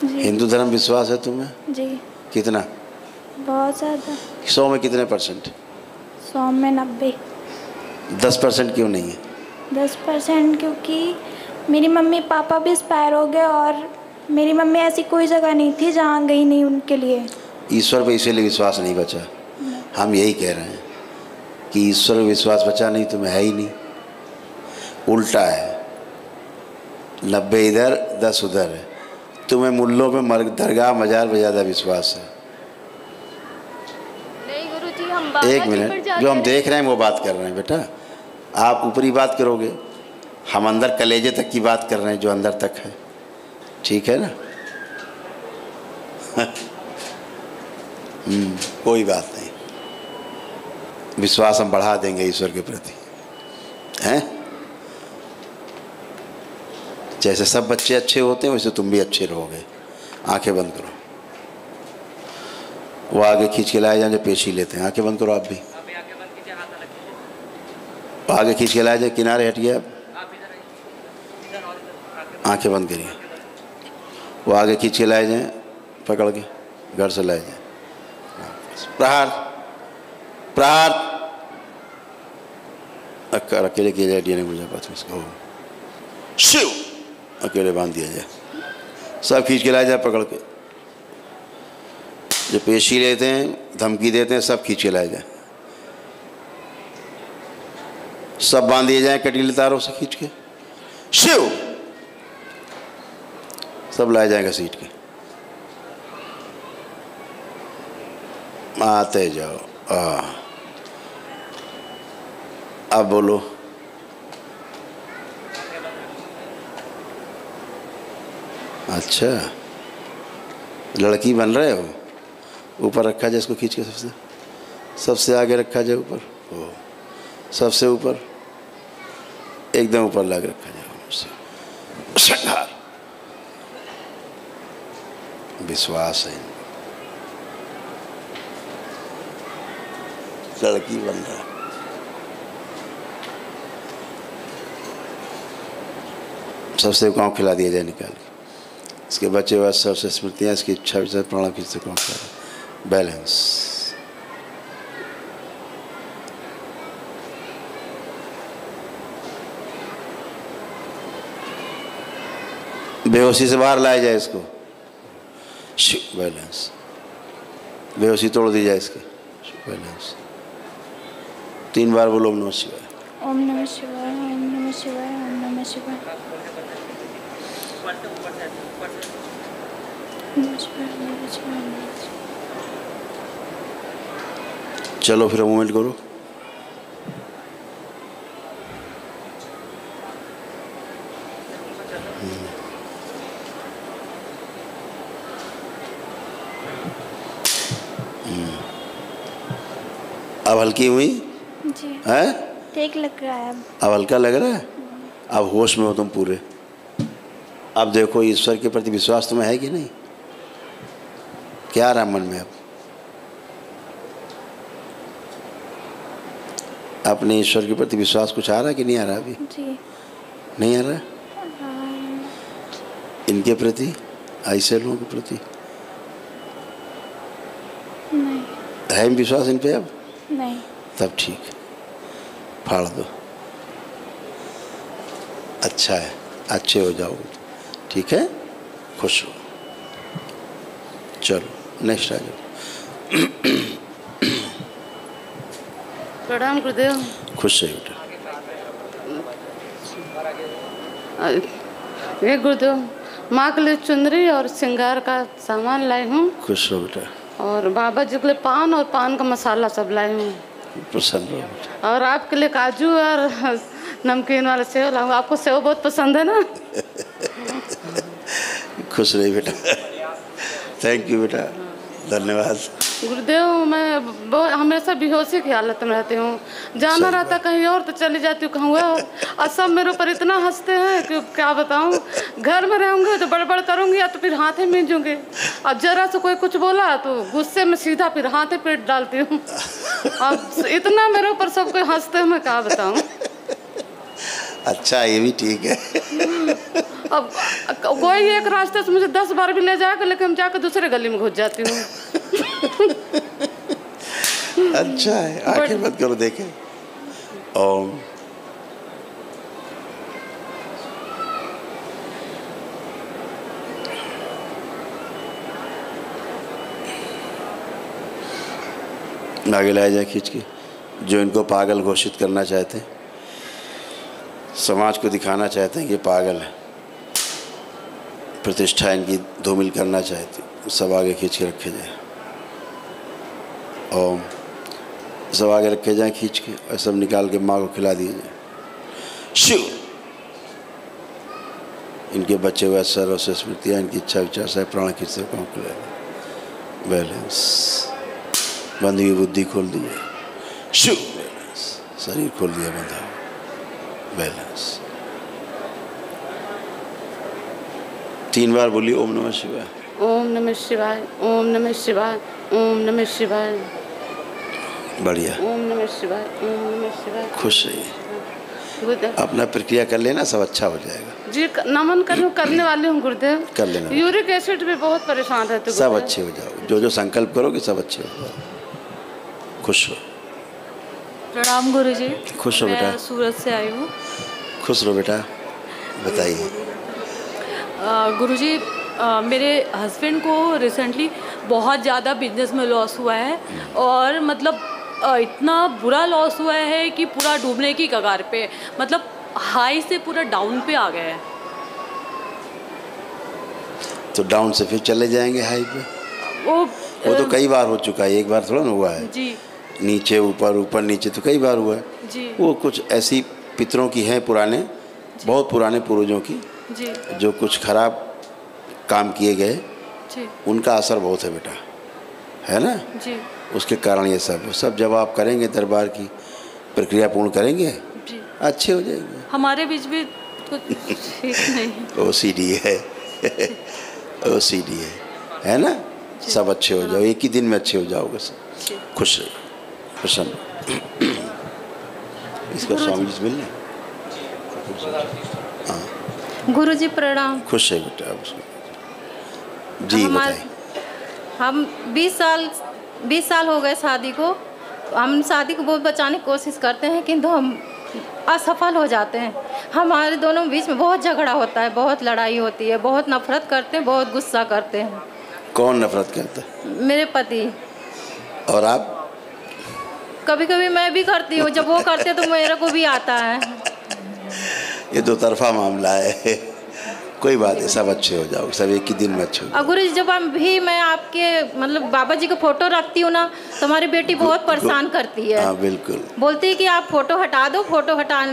जी। हिंदू धर्म विश्वास है तुम्हें? जी। कितना? बहुत ज़्यादा। 100 में कितने %? 100 में 90। 10% क्यों नहीं है? 10% क्योंकि मेरी मम्मी पापा भी एक्सपायर हो गए और मेरी मम्मी ऐसी कोई जगह नहीं थी जहाँ गई नहीं उनके लिए। ईश्वर पे इसीलिए विश्वास नहीं बचा। हम यही कह रहे हैं कि ईश्वर पे विश्वास बचा नहीं, तुम्हें है ही नहीं। उल्टा है, 90 इधर 10 उधर है। तुम्हें मुल्लों पे दरगाह मजार पे ज़्यादा विश्वास है। नहीं गुरुजी, हम एक मिनट, जो हम देख रहे हैं वो बात कर रहे हैं बेटा। आप ऊपरी बात करोगे, हम अंदर कलेजे तक की बात कर रहे हैं, जो अंदर तक है। ठीक है ना? कोई बात नहीं, विश्वास हम बढ़ा देंगे ईश्वर के प्रति, हैं? जैसे सब बच्चे अच्छे होते हैं वैसे तुम भी अच्छे रहोगे। आंखें बंद करो, वो आगे खींच के लाए जाए जो पेशी लेते हैं। आंखें बंद करो आप भी, आगे खींच के लाए जाए, किनारे हटिए आप, आंखें बंद करिए। वो आगे खींच के लाए जाए, पकड़ के घर से लाए जाए। प्रहार प्रहार, अकेले किया जाए, डीएनए मुझे पता उसको, शिव अकेले बांध दिया जाए, सब खींच के लाया जाए पकड़ के। जो पेशी लेते हैं, धमकी देते हैं, सब खींच के लाया जाए, सब बांध दिए जाए कटीले तारों से खींच के। शिव सब लाया जाएगा सीट के। आते जाओ। अब बोलो। अच्छा, लड़की बन रहे हो? ऊपर रखा जाए इसको, खींच के सबसे आगे रखा जाए ऊपर, सबसे ऊपर, एकदम ऊपर ला के रखा जाए। श्रृंगार, विश्वास है, लड़की बन रहा। सबसे गाँव खिला दिया जाए निकाल के। इसके बच्चे हुआ सबसे स्मृतियाँ, इसकी इच्छा विचार प्रणाम खींच से कौन कर बैलेंस। बेहोशी से बाहर लाया जाए इसको, बैलेंस। बेहोशी तोड़ दी जाए इसकी, बैलेंस। 3 बार बोलो ओम नमः शिवाय। ओम नमः शिवाय, ओम नमः शिवाय, ओम नमः शिवाय। चलो फिर मूवमेंट करो। अब हल्की हुई जी है, ठीक लग रहा है अब हल्का लग रहा है। अब होश में हो तुम पूरे। अब देखो ईश्वर के प्रति विश्वास तुम्हें है कि नहीं? क्या आ रहा मन में? अब अपने ईश्वर के प्रति विश्वास कुछ आ रहा है कि नहीं आ रहा? अभी जी नहीं आ रहा। इनके प्रति, ऐसे लोगों के प्रति नहीं है विश्वास इन पे? अब नहीं। तब ठीक, फाड़ दो। अच्छा है, अच्छे हो जाओ, ठीक है, खुश हो। चलो नेक्स्ट आ जाओ। प्रणाम गुरुदेव। खुश है बेटा। ये गुरुदेव, माँ के लिए चुनरी और श्रृंगार का सामान लाई हूँ। खुश हो बेटा। और बाबा जी के लिए पान और पान का मसाला सब लाई हूँ। प्रसन्न हो बेटा। और आपके लिए काजू और नमकीन वाला सेव लाऊंगा। आपको सेव बहुत पसंद है ना? खुश रही बेटा। थैंक यू बेटा, धन्यवाद। गुरुदेव, मैं बहुत हमेशा बेहोशी की हालत में रहती हूँ। जाना रहता कहीं और तो चली जाती हूँ कहूँ और सब मेरे ऊपर इतना हंसते हैं कि क्या बताऊँ। घर में रहूँगी तो बड़बड़ करूँगी या तो फिर हाथे मींजूंगी, और जरा से कोई कुछ बोला तो गुस्से में सीधा फिर हाथे पेट डालती हूँ। अब इतना मेरे ऊपर सब कोई हंसते हैं, मैं क्या बताऊँ। अच्छा, ये भी ठीक है। अब कोई एक रास्ते से मुझे 10 बार भी ले जाएगा, लेकिन जाकर दूसरे गली में घुस जाती हूँ। अच्छा है, आंखें मत करो, देखे। ओम आगे लाया जाए खींच के। जो इनको पागल घोषित करना चाहते हैं, समाज को दिखाना चाहते हैं कि पागल है, प्रतिष्ठा इनकी धूमिल करना चाहते हैं, सब आगे खींच के रखे जाए। ओम सब आगे रखे जाएं खींच के, और सब निकाल के माँ को खिला दिए जाए। शिव इनके बच्चे हुए सर्व से स्मृतियाँ, इनकी इच्छा विचार से प्राण खींच से कौन खिलाएगा। बैलेंस, बंधी हुई बुद्धि खोल दी जाए। शिव बैलेंस, शरीर खोल दिया बंधा। बैलेंस। 3 बार बोलिए ओम नमः शिवाय। ओम नमः शिवाय, ओम नमः शिवाय, ओम नमः शिवाय। बढ़िया। ओम नमः शिवाय, ओम नमः शिवाय। खुश रहिए, अपना प्रक्रिया कर लेना, सब अच्छा हो जाएगा। जी नमन करने वाली हूँ गुरुदेव। कर लेना। यूरिक एसिड भी बहुत परेशान रहते। सब अच्छे हो जाओ, जो जो संकल्प करोगे सब अच्छे हो जाओ। खुश हो। प्रणाम गुरुजी। खुश हो बेटा। मैं सूरत से आई हूँ। खुश रहो बेटा, बताइए। गुरुजी, मेरे हस्बैंड को रिसेंटली बहुत ज़्यादा बिजनेस में लॉस हुआ है, और मतलब इतना बुरा लॉस हुआ है कि पूरा डूबने की कगार पे, मतलब हाई से पूरा डाउन पे आ गया है। तो डाउन से फिर चले जाएंगे हाई पे। वो तो कई बार हो चुका है, एक बार थोड़ा ना हुआ है जी। नीचे ऊपर, ऊपर नीचे, तो कई बार हुआ है जी। वो कुछ ऐसी पितरों की हैं, पुराने, बहुत पुराने पूर्वजों की जी, जो कुछ खराब काम किए गए जी। उनका असर बहुत है बेटा, है ना जी। उसके कारण ये सब जब आप करेंगे, दरबार की प्रक्रिया पूर्ण करेंगे, जी। अच्छे हो जाएंगे। हमारे बीच में कुछ ठीक नहीं। ओसीडी है ओसीडी है ना। सब अच्छे हो जाओ, एक ही दिन में अच्छे हो जाओगे सब। खुश रहिए, प्रसन्न। इसका स्वामी जी से मिलना। हाँ गुरुजी प्रणाम। खुश है बेटा। जी बताइए। हम 20 साल हो गए शादी को। हम शादी को बहुत बचाने की कोशिश करते हैं किंतु हम असफल हो जाते हैं। हमारे दोनों बीच में बहुत झगड़ा होता है, बहुत लड़ाई होती है, बहुत नफरत करते हैं, बहुत गुस्सा करते हैं। कौन नफरत करता है? मेरे पति। और आप? कभी कभी मैं भी करती हूँ, जब वो करते तो मेरे को भी आता है। ये दो तरफा मामला है। कोई बात नहीं, सब अच्छे हो जाओगे, सब एक ही दिन में अच्छे हो जाओगे। गुरु जी जब मैं आपके मतलब बाबा जी का फोटो रखती हूँ ना तो हमारी बेटी बहुत परेशान करती है। हाँ बिल्कुल। बोलती है कि आप फोटो हटा दो, फोटो हटा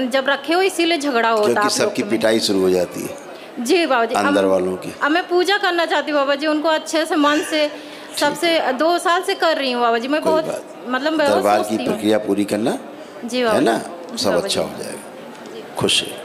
जब रखे हो इसीलिए झगड़ा होता है। क्योंकि सबकी पिटाई शुरू हो जाती है जी बाबा जी, अंदर वालों की। अब मैं पूजा करना चाहती हूँ बाबा जी, उनको अच्छे से मन से सबसे 2 साल से कर रही हूँ बाबा जी। मैं बहुत मतलब दरबार की प्रक्रिया पूरी करना जी बाबा है ना, सब अच्छा हो जाएगा। खुश है।